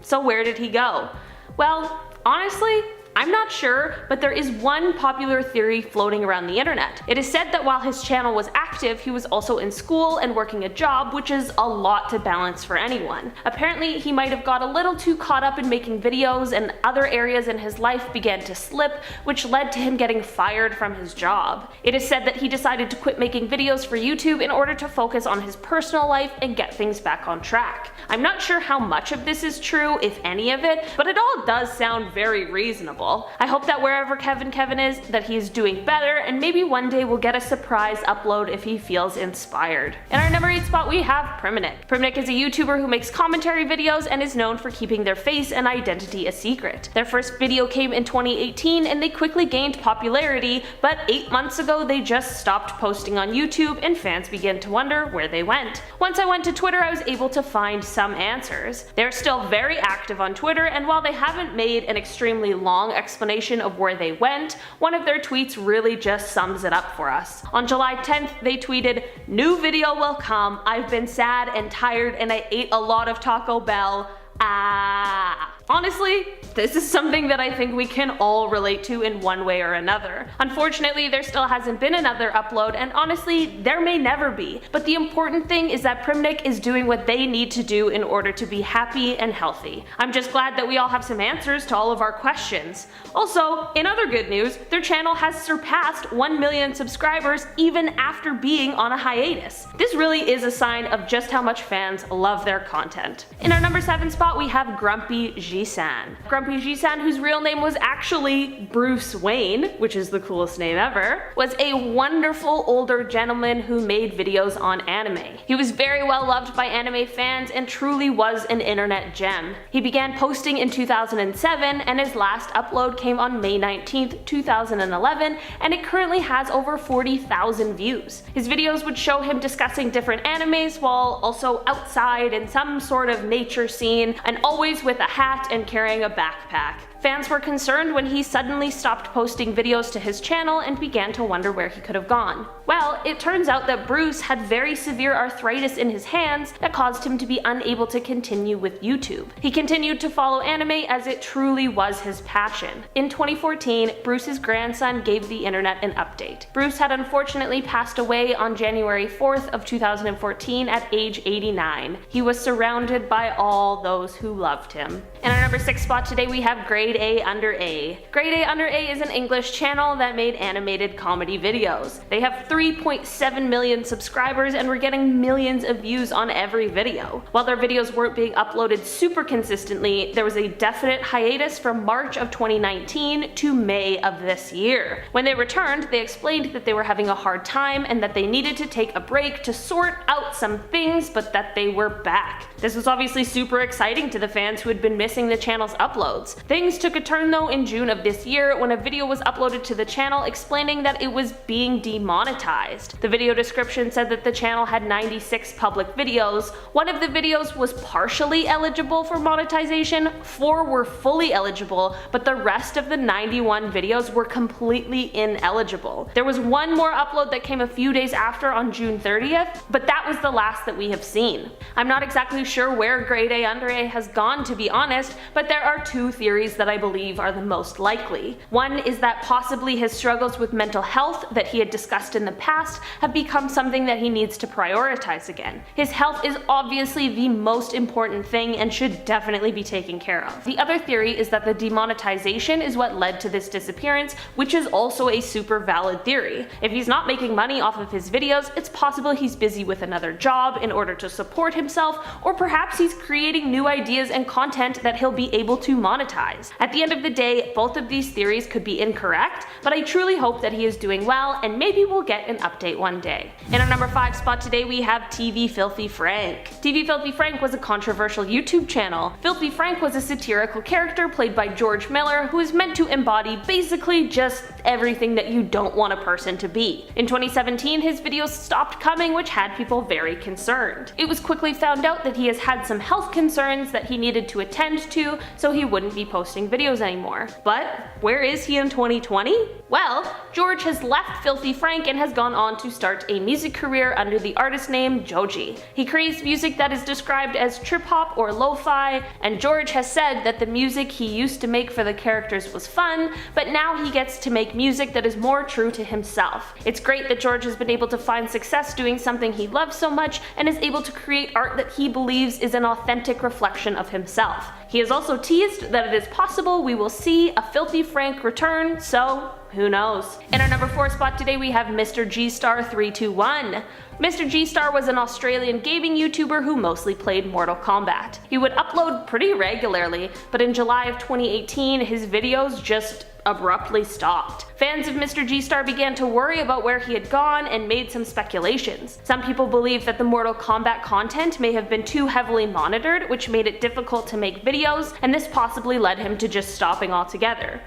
So where did he go? Well, honestly, I'm not sure, but there is one popular theory floating around the internet. It is said that while his channel was active, he was also in school and working a job, which is a lot to balance for anyone. Apparently, he might have got a little too caught up in making videos and other areas in his life began to slip, which led to him getting fired from his job. It is said that he decided to quit making videos for YouTube in order to focus on his personal life and get things back on track. I'm not sure how much of this is true, if any of it, but it all does sound very reasonable. I hope that wherever Kevin Kevin is, that he is doing better, and maybe one day we'll get a surprise upload if he feels inspired. In our number 8 spot, we have Priminik. Priminik is a YouTuber who makes commentary videos and is known for keeping their face and identity a secret. Their first video came in 2018 and they quickly gained popularity, but 8 months ago they just stopped posting on YouTube and fans began to wonder where they went. Once I went to Twitter, I was able to find some answers. They're still very active on Twitter, and while they haven't made an extremely long explanation of where they went, one of their tweets really just sums it up for us. On July 10th, they tweeted, "New video will come. I've been sad and tired and I ate a lot of Taco Bell. Ah." Honestly, this is something that I think we can all relate to in one way or another. Unfortunately, there still hasn't been another upload, and honestly, there may never be. But the important thing is that Priminik is doing what they need to do in order to be happy and healthy. I'm just glad that we all have some answers to all of our questions. Also, in other good news, their channel has surpassed 1 million subscribers even after being on a hiatus. This really is a sign of just how much fans love their content. In our number 7 spot, we have Grumpy G. G-san. Grumpy G-san, whose real name was actually Bruce Wayne, which is the coolest name ever, was a wonderful older gentleman who made videos on anime. He was very well loved by anime fans and truly was an internet gem. He began posting in 2007 and his last upload came on May 19th, 2011, and it currently has over 40,000 views. His videos would show him discussing different animes while also outside in some sort of nature scene, and always with a hat and carrying a backpack. Fans were concerned when he suddenly stopped posting videos to his channel and began to wonder where he could have gone. Well, it turns out that Bruce had very severe arthritis in his hands that caused him to be unable to continue with YouTube. He continued to follow anime as it truly was his passion. In 2014, Bruce's grandson gave the internet an update. Bruce had unfortunately passed away on January 4th of 2014 at age 89. He was surrounded by all those who loved him. In our number 6 spot today we have Grade A Under A. Grade A Under A is an English channel that made animated comedy videos. They have 3.7 million subscribers and were getting millions of views on every video. While their videos weren't being uploaded super consistently, there was a definite hiatus from March of 2019 to May of this year. When they returned, they explained that they were having a hard time and that they needed to take a break to sort out some things, but that they were back. This was obviously super exciting to the fans who had been missing the channel's uploads. Things took a turn though in June of this year when a video was uploaded to the channel explaining that it was being demonetized. The video description said that the channel had 96 public videos. One of the videos was partially eligible for monetization, 4 were fully eligible, but the rest of the 91 videos were completely ineligible. There was one more upload that came a few days after on June 30th, but that was the last that we have seen. I'm not exactly sure where Grade A Under A has gone, to be honest, but there are 2 theories that I believe are the most likely. One is that possibly his struggles with mental health that he had discussed in the past have become something that he needs to prioritize again. His health is obviously the most important thing and should definitely be taken care of. The other theory is that the demonetization is what led to this disappearance, which is also a super valid theory. If he's not making money off of his videos, it's possible he's busy with another job in order to support himself, or perhaps he's creating new ideas and content that he'll be able to monetize. At the end of the day, both of these theories could be incorrect, but I truly hope that he is doing well and maybe we'll get an update one day. In our number 5 spot today we have TV Filthy Frank. TV Filthy Frank was a controversial YouTube channel. Filthy Frank was a satirical character played by George Miller who is meant to embody basically just everything that you don't want a person to be. In 2017 his videos stopped coming, which had people very concerned. It was quickly found out that he has had some health concerns that he needed to attend to, so he wouldn't be posting videos anymore. But where is he in 2020? Well, George has left Filthy Frank and has gone on to start a music career under the artist name Joji. He creates music that is described as trip hop or lo-fi, and George has said that the music he used to make for the characters was fun, but now he gets to make music that is more true to himself. It's great that George has been able to find success doing something he loves so much and is able to create art that he believes is an authentic reflection of himself. He has also teased that it is possible we will see a Filthy Frank return, so who knows. In our number 4 spot today we have Mr. G-Star 321. Mr. G-Star was an Australian gaming YouTuber who mostly played Mortal Kombat. He would upload pretty regularly, but in July of 2018 his videos just abruptly stopped. Fans of Mr. G-Star began to worry about where he had gone and made some speculations. Some people believe that the Mortal Kombat content may have been too heavily monitored, which made it difficult to make videos, and this possibly led him to just stopping altogether.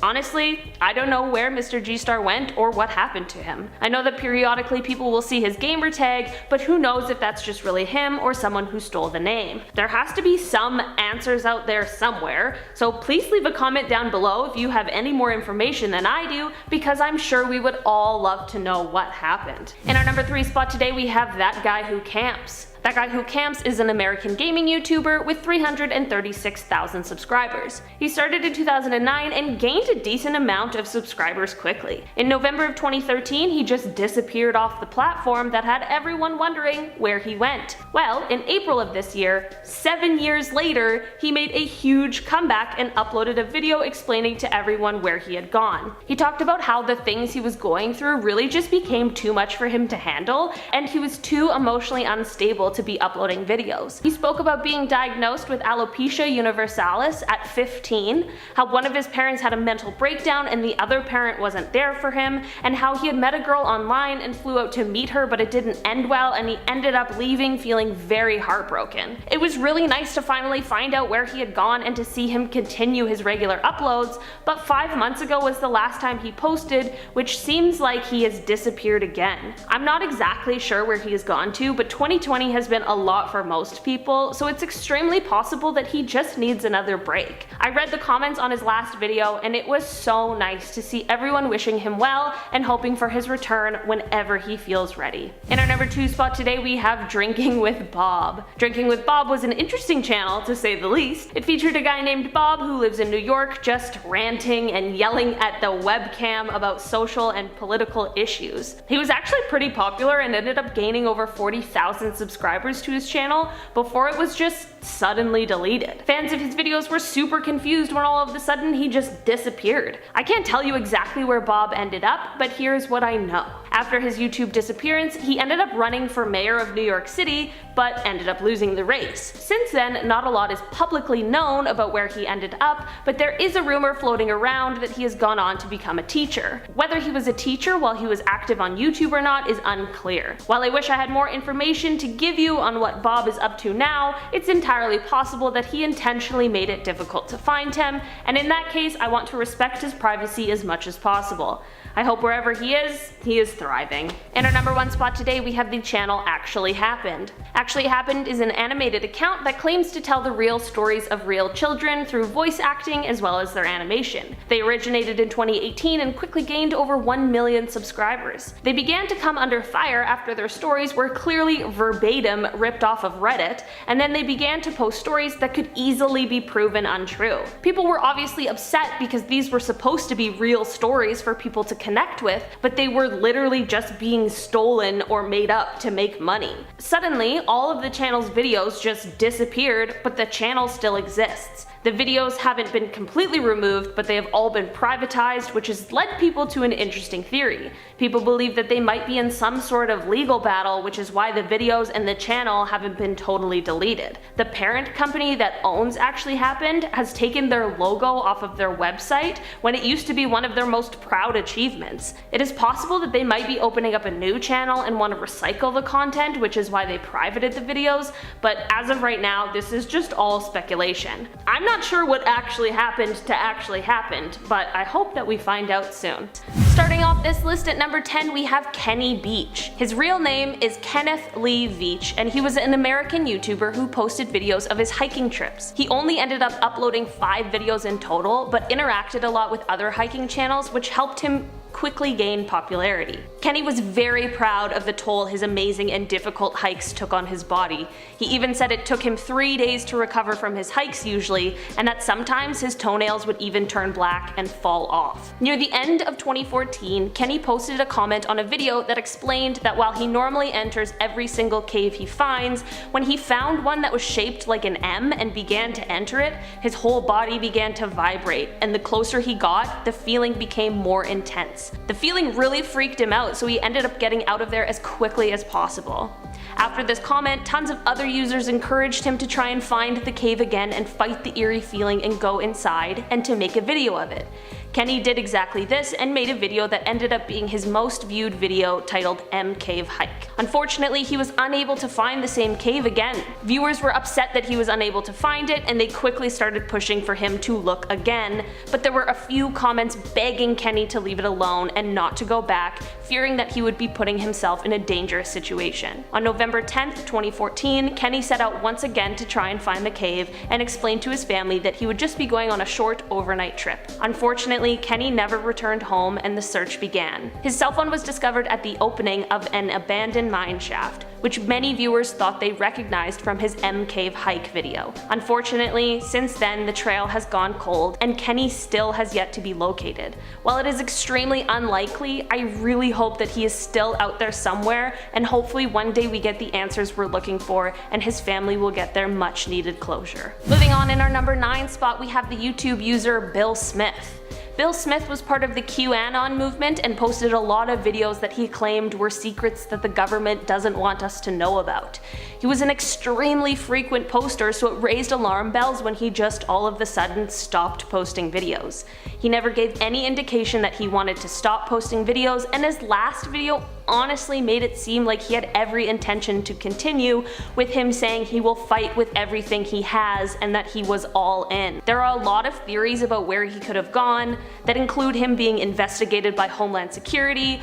Honestly, I don't know where Mr. G-Star went or what happened to him. I know that periodically people will see his gamer tag, but who knows if that's just really him or someone who stole the name. There has to be some answers out there somewhere, so please leave a comment down below if you have any more information than I do, because I'm sure we would all love to know what happened. In our number 3 spot today we have That Guy Who Camps. That Guy Who Camps is an American gaming YouTuber with 336,000 subscribers. He started in 2009 and gained a decent amount of subscribers quickly. In November of 2013, he just disappeared off the platform that had everyone wondering where he went. Well, in April of this year, 7 years later, he made a huge comeback and uploaded a video explaining to everyone where he had gone. He talked about how the things he was going through really just became too much for him to handle, and he was too emotionally unstable to be uploading videos. He spoke about being diagnosed with alopecia universalis at 15, how one of his parents had a mental breakdown and the other parent wasn't there for him, and how he had met a girl online and flew out to meet her, but it didn't end well and he ended up leaving feeling very heartbroken. It was really nice to finally find out where he had gone and to see him continue his regular uploads, but 5 months ago was the last time he posted, which seems like he has disappeared again. I'm not exactly sure where he has gone to, but 2020 has been a lot for most people, so it's extremely possible that he just needs another break. I read the comments on his last video and it was so nice to see everyone wishing him well and hoping for his return whenever he feels ready. In our number 2 spot today we have Drinking with Bob. Drinking with Bob was an interesting channel to say the least. It featured a guy named Bob who lives in New York just ranting and yelling at the webcam about social and political issues. He was actually pretty popular and ended up gaining over 40,000 subscribers to his channel before it was just suddenly deleted. Fans of his videos were super confused when all of a sudden he just disappeared. I can't tell you exactly where Bob ended up, but here's what I know. After his YouTube disappearance, he ended up running for mayor of New York City, but ended up losing the race. Since then, not a lot is publicly known about where he ended up, but there is a rumor floating around that he has gone on to become a teacher. Whether he was a teacher while he was active on YouTube or not is unclear. While I wish I had more information to give you on what Bob is up to now, it's entirely possible that he intentionally made it difficult to find him, and in that case I want to respect his privacy as much as possible. I hope wherever he is thriving. In our number 1 spot today we have the channel Actually Happened. Actually Happened is an animated account that claims to tell the real stories of real children through voice acting as well as their animation. They originated in 2018 and quickly gained over 1 million subscribers. They began to come under fire after their stories were clearly verbatim ripped off of Reddit, and then they began to post stories that could easily be proven untrue. People were obviously upset because these were supposed to be real stories for people to connect with, but they were literally just being stolen or made up to make money. Suddenly, all of the channel's videos just disappeared, but the channel still exists. The videos haven't been completely removed, but they have all been privatized, which has led people to an interesting theory. People believe that they might be in some sort of legal battle, which is why the videos and the channel haven't been totally deleted. The parent company that owns Actually Happened has taken their logo off of their website when it used to be one of their most proud achievements. It is possible that they might be opening up a new channel and want to recycle the content, which is why they privated the videos, but as of right now, this is just all speculation. I'm not sure what actually happened to actually happened, but I hope that we find out soon. Starting off this list at number 10 we have Kenny Beach. His real name is Kenneth Lee Veach, and he was an American YouTuber who posted videos of his hiking trips. He only ended up uploading 5 videos in total, but interacted a lot with other hiking channels, which helped him quickly gain popularity. Kenny was very proud of the toll his amazing and difficult hikes took on his body. He even said it took him 3 days to recover from his hikes usually, and that sometimes his toenails would even turn black and fall off. Near the end of 2014, Kenny posted a comment on a video that explained that while he normally enters every single cave he finds, when he found one that was shaped like an M and began to enter it, his whole body began to vibrate, and the closer he got, the feeling became more intense. The feeling really freaked him out, so he ended up getting out of there as quickly as possible. After this comment, tons of other users encouraged him to try and find the cave again and fight the eerie feeling and go inside, and to make a video of it. Kenny did exactly this and made a video that ended up being his most viewed video, titled M Cave Hike. Unfortunately, he was unable to find the same cave again. Viewers were upset that he was unable to find it, and they quickly started pushing for him to look again, but there were a few comments begging Kenny to leave it alone and not to go back, fearing that he would be putting himself in a dangerous situation. On November 10th, 2014, Kenny set out once again to try and find the cave and explained to his family that he would just be going on a short overnight trip. Unfortunately, Kenny never returned home and the search began. His cell phone was discovered at the opening of an abandoned mine shaft, which many viewers thought they recognized from his M Cave Hike video. Unfortunately, since then the trail has gone cold and Kenny still has yet to be located. While it is extremely unlikely, I really hope that he is still out there somewhere, and hopefully one day we get the answers we're looking for and his family will get their much needed closure. Moving on, in our number 9 spot we have the YouTube user Bill Smith. Bill Smith was part of the QAnon movement and posted a lot of videos that he claimed were secrets that the government doesn't want us to know about. He was an extremely frequent poster, so it raised alarm bells when he just all of a sudden stopped posting videos. He never gave any indication that he wanted to stop posting videos, and his last video honestly made it seem like he had every intention to continue, with him saying he will fight with everything he has and that he was all in. There are a lot of theories about where he could have gone that include him being investigated by Homeland Security,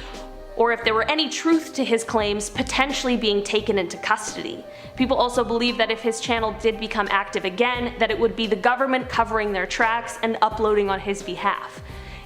or if there were any truth to his claims, potentially being taken into custody. People also believe that if his channel did become active again, that it would be the government covering their tracks and uploading on his behalf.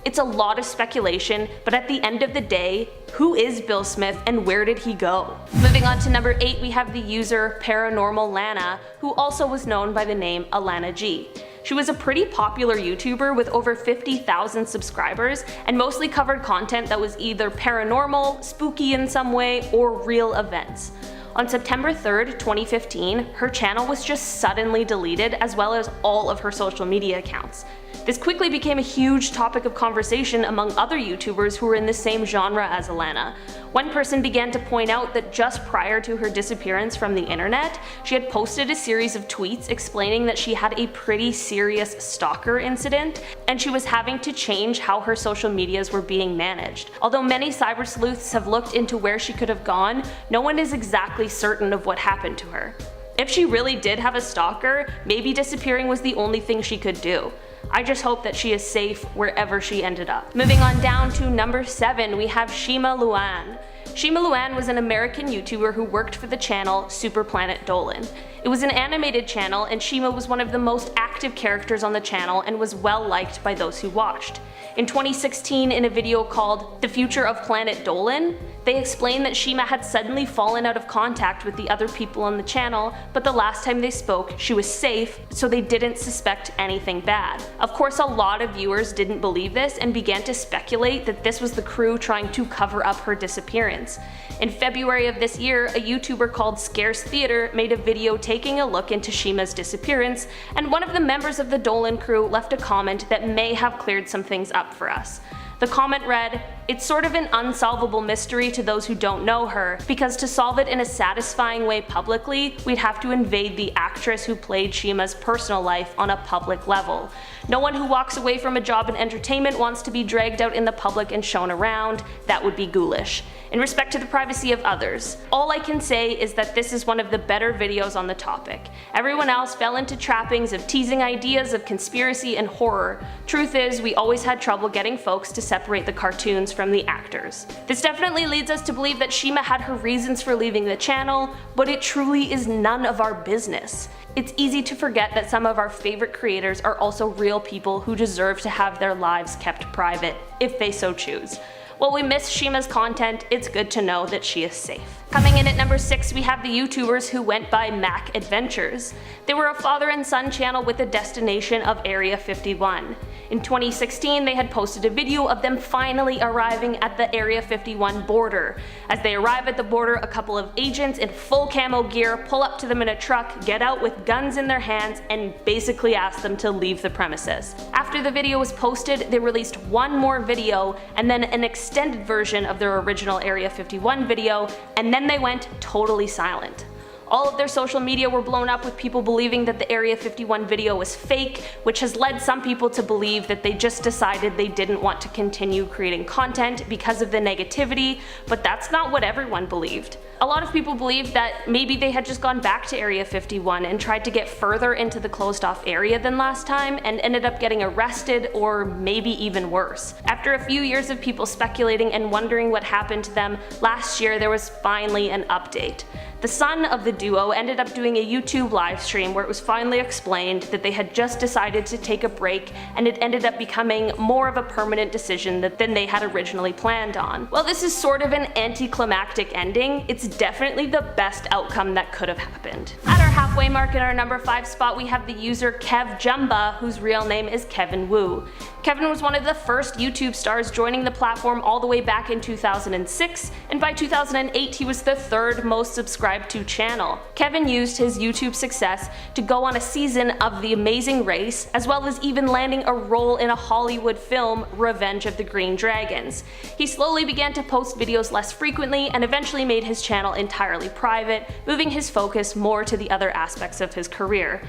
It's a lot of speculation, but at the end of the day, who is Bill Smith and where did he go? Moving on to number 8, we have the user Paranormal Lana, who also was known by the name Alana G. She was a pretty popular YouTuber with over 50,000 subscribers and mostly covered content that was either paranormal, spooky in some way, or real events. On September 3rd, 2015, her channel was just suddenly deleted, as well as all of her social media accounts. This quickly became a huge topic of conversation among other YouTubers who were in the same genre as Alana. One person began to point out that just prior to her disappearance from the internet, she had posted a series of tweets explaining that she had a pretty serious stalker incident, and she was having to change how her social medias were being managed. Although many cyber sleuths have looked into where she could have gone, no one is exactly certain of what happened to her. If she really did have a stalker, maybe disappearing was the only thing she could do. I just hope that she is safe wherever she ended up. Moving on down to number 7, we have Shima Luan. Shima Luan was an American YouTuber who worked for the channel Super Planet Dolan. It was an animated channel, and Shima was one of the most active characters on the channel and was well liked by those who watched. In 2016, in a video called The Future of Planet Dolan, they explained that Shima had suddenly fallen out of contact with the other people on the channel, but the last time they spoke, she was safe, so they didn't suspect anything bad. Of course, a lot of viewers didn't believe this and began to speculate that this was the crew trying to cover up her disappearance. In February of this year, a YouTuber called Scarce Theater made a video taking a look into Shima's disappearance, and one of the members of the Dolan crew left a comment that may have cleared some things up for us. The comment read, "It's sort of an unsolvable mystery to those who don't know her, because to solve it in a satisfying way publicly, we'd have to invade the actress who played Shima's personal life on a public level. No one who walks away from a job in entertainment wants to be dragged out in the public and shown around. That would be ghoulish. In respect to the privacy of others, all I can say is that this is one of the better videos on the topic. Everyone else fell into trappings of teasing ideas of conspiracy and horror. Truth is, we always had trouble getting folks to separate the cartoons from the actors." This definitely leads us to believe that Shima had her reasons for leaving the channel, but it truly is none of our business. It's easy to forget that some of our favorite creators are also real people who deserve to have their lives kept private, if they so choose. While we miss Shima's content, it's good to know that she is safe. Coming in at number 6, we have the YouTubers who went by Mac Adventures. They were a father and son channel with a destination of Area 51. In 2016, they had posted a video of them finally arriving at the Area 51 border. As they arrive at the border, a couple of agents in full camo gear pull up to them in a truck, get out with guns in their hands, and basically ask them to leave the premises. After the video was posted, they released one more video and then an extended version of their original Area 51 video, and then they went totally silent. All of their social media were blown up with people believing that the Area 51 video was fake, which has led some people to believe that they just decided they didn't want to continue creating content because of the negativity, but that's not what everyone believed. A lot of people believed that maybe they had just gone back to Area 51 and tried to get further into the closed off area than last time and ended up getting arrested, or maybe even worse. After a few years of people speculating and wondering what happened to them, last year there was finally an update. The son of the duo ended up doing a YouTube live stream where it was finally explained that they had just decided to take a break, and it ended up becoming more of a permanent decision than they had originally planned on. While this is sort of an anticlimactic ending, it's definitely the best outcome that could have happened. At our halfway mark in our number 5 spot, we have the user Kev Jumba, whose real name is Kevin Wu. Kevin was one of the first YouTube stars joining the platform all the way back in 2006, and by 2008 he was the 3rd most subscribed subscribe to channel. Kevin used his YouTube success to go on a season of The Amazing Race, as well as even landing a role in a Hollywood film, Revenge of the Green Dragons. He slowly began to post videos less frequently and eventually made his channel entirely private, moving his focus more to the other aspects of his career.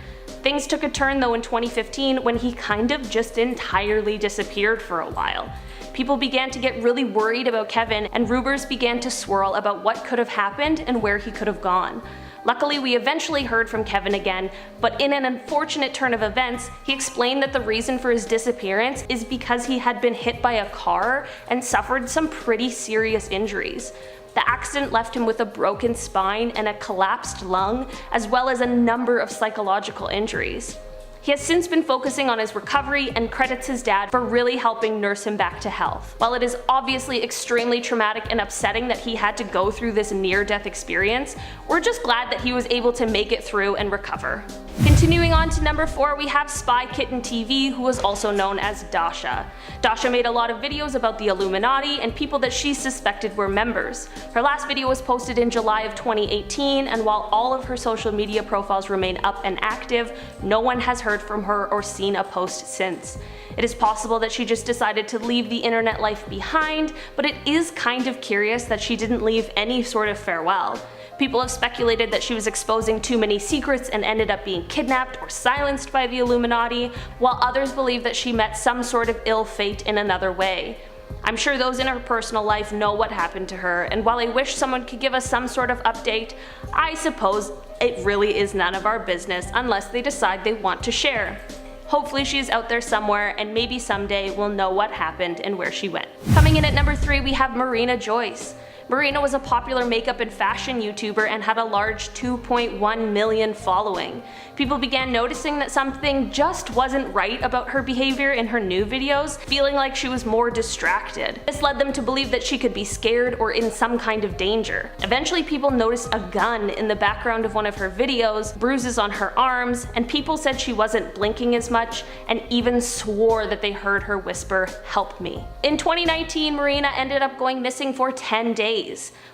Things took a turn though in 2015 when he kind of just entirely disappeared for a while. People began to get really worried about Kevin, and rumors began to swirl about what could have happened and where he could have gone. Luckily, we eventually heard from Kevin again, but in an unfortunate turn of events, he explained that the reason for his disappearance is because he had been hit by a car and suffered some pretty serious injuries. The accident left him with a broken spine and a collapsed lung, as well as a number of psychological injuries. He has since been focusing on his recovery and credits his dad for really helping nurse him back to health. While it is obviously extremely traumatic and upsetting that he had to go through this near-death experience, we're just glad that he was able to make it through and recover. Continuing on to number 4, we have Spy Kitten TV, who was also known as Dasha. Dasha made a lot of videos about the Illuminati and people that she suspected were members. Her last video was posted in July of 2018, and while all of her social media profiles remain up and active, no one has heard from her or seen a post since. It is possible that she just decided to leave the internet life behind, but it is kind of curious that she didn't leave any sort of farewell. People have speculated that she was exposing too many secrets and ended up being kidnapped or silenced by the Illuminati, while others believe that she met some sort of ill fate in another way. I'm sure those in her personal life know what happened to her, and while I wish someone could give us some sort of update, I suppose it really is none of our business unless they decide they want to share. Hopefully she's out there somewhere, and maybe someday we'll know what happened and where she went. Coming in at number 3, we have Marina Joyce. Marina was a popular makeup and fashion YouTuber and had a large 2.1 million following. People began noticing that something just wasn't right about her behavior in her new videos, feeling like she was more distracted. This led them to believe that she could be scared or in some kind of danger. Eventually people noticed a gun in the background of one of her videos, bruises on her arms, and people said she wasn't blinking as much, and even swore that they heard her whisper, "Help me." In 2019, Marina ended up going missing for 10 days.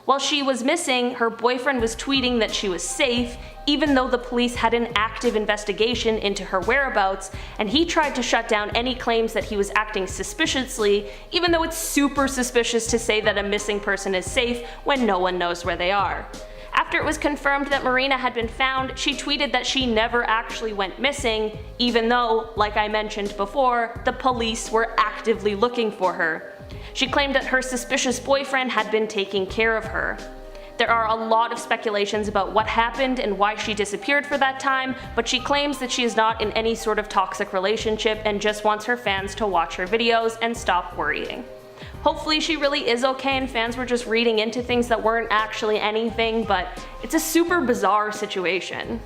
While she was missing, her boyfriend was tweeting that she was safe, even though the police had an active investigation into her whereabouts, and he tried to shut down any claims that he was acting suspiciously, even though it's super suspicious to say that a missing person is safe when no one knows where they are. After it was confirmed that Marina had been found, she tweeted that she never actually went missing, even though, like I mentioned before, the police were actively looking for her. She claimed that her suspicious boyfriend had been taking care of her. There are a lot of speculations about what happened and why she disappeared for that time, but she claims that she is not in any sort of toxic relationship and just wants her fans to watch her videos and stop worrying. Hopefully she really is okay and fans were just reading into things that weren't actually anything, but it's a super bizarre situation.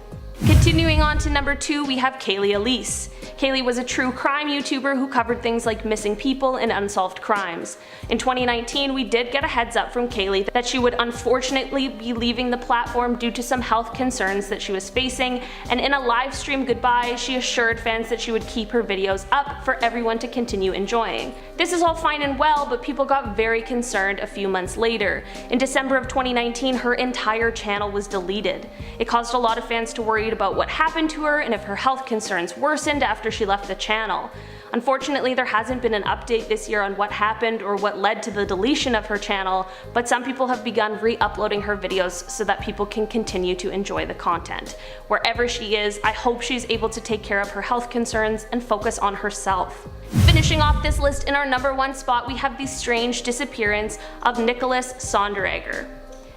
Continuing on to number 2, we have Kaylee Elise. Kaylee was a true crime YouTuber who covered things like missing people and unsolved crimes. In 2019, we did get a heads up from Kaylee that she would unfortunately be leaving the platform due to some health concerns that she was facing, and in a live stream goodbye, she assured fans that she would keep her videos up for everyone to continue enjoying. This is all fine and well, but people got very concerned a few months later. In December of 2019, her entire channel was deleted. It caused a lot of fans to worry about what happened to her and if her health concerns worsened after she left the channel. Unfortunately, there hasn't been an update this year on what happened or what led to the deletion of her channel, but some people have begun re-uploading her videos so that people can continue to enjoy the content. Wherever she is, I hope she's able to take care of her health concerns and focus on herself. Finishing off this list in our number 1 spot, we have the strange disappearance of Nicholas Sonderegger.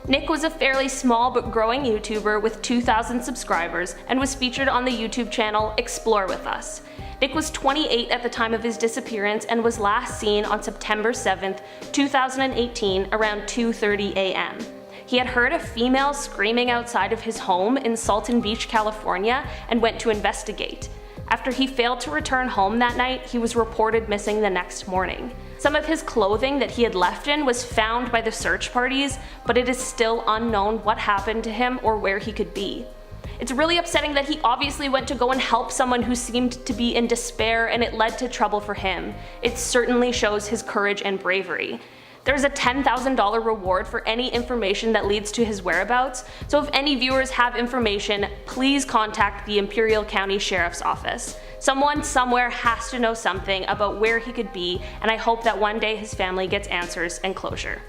Nick was a fairly small but growing YouTuber with 2,000 subscribers and was featured on the YouTube channel Explore With Us. Nick was 28 at the time of his disappearance and was last seen on September 7th, 2018 around 2:30 a.m. He had heard a female screaming outside of his home in Salton Beach, California, and went to investigate. After he failed to return home that night, he was reported missing the next morning. Some of his clothing that he had left in was found by the search parties, but it is still unknown what happened to him or where he could be. It's really upsetting that he obviously went to go and help someone who seemed to be in despair, and it led to trouble for him. It certainly shows his courage and bravery. There's a $10,000 reward for any information that leads to his whereabouts, so if any viewers have information, please contact the Imperial County Sheriff's Office. Someone somewhere has to know something about where he could be, and I hope that one day his family gets answers and closure.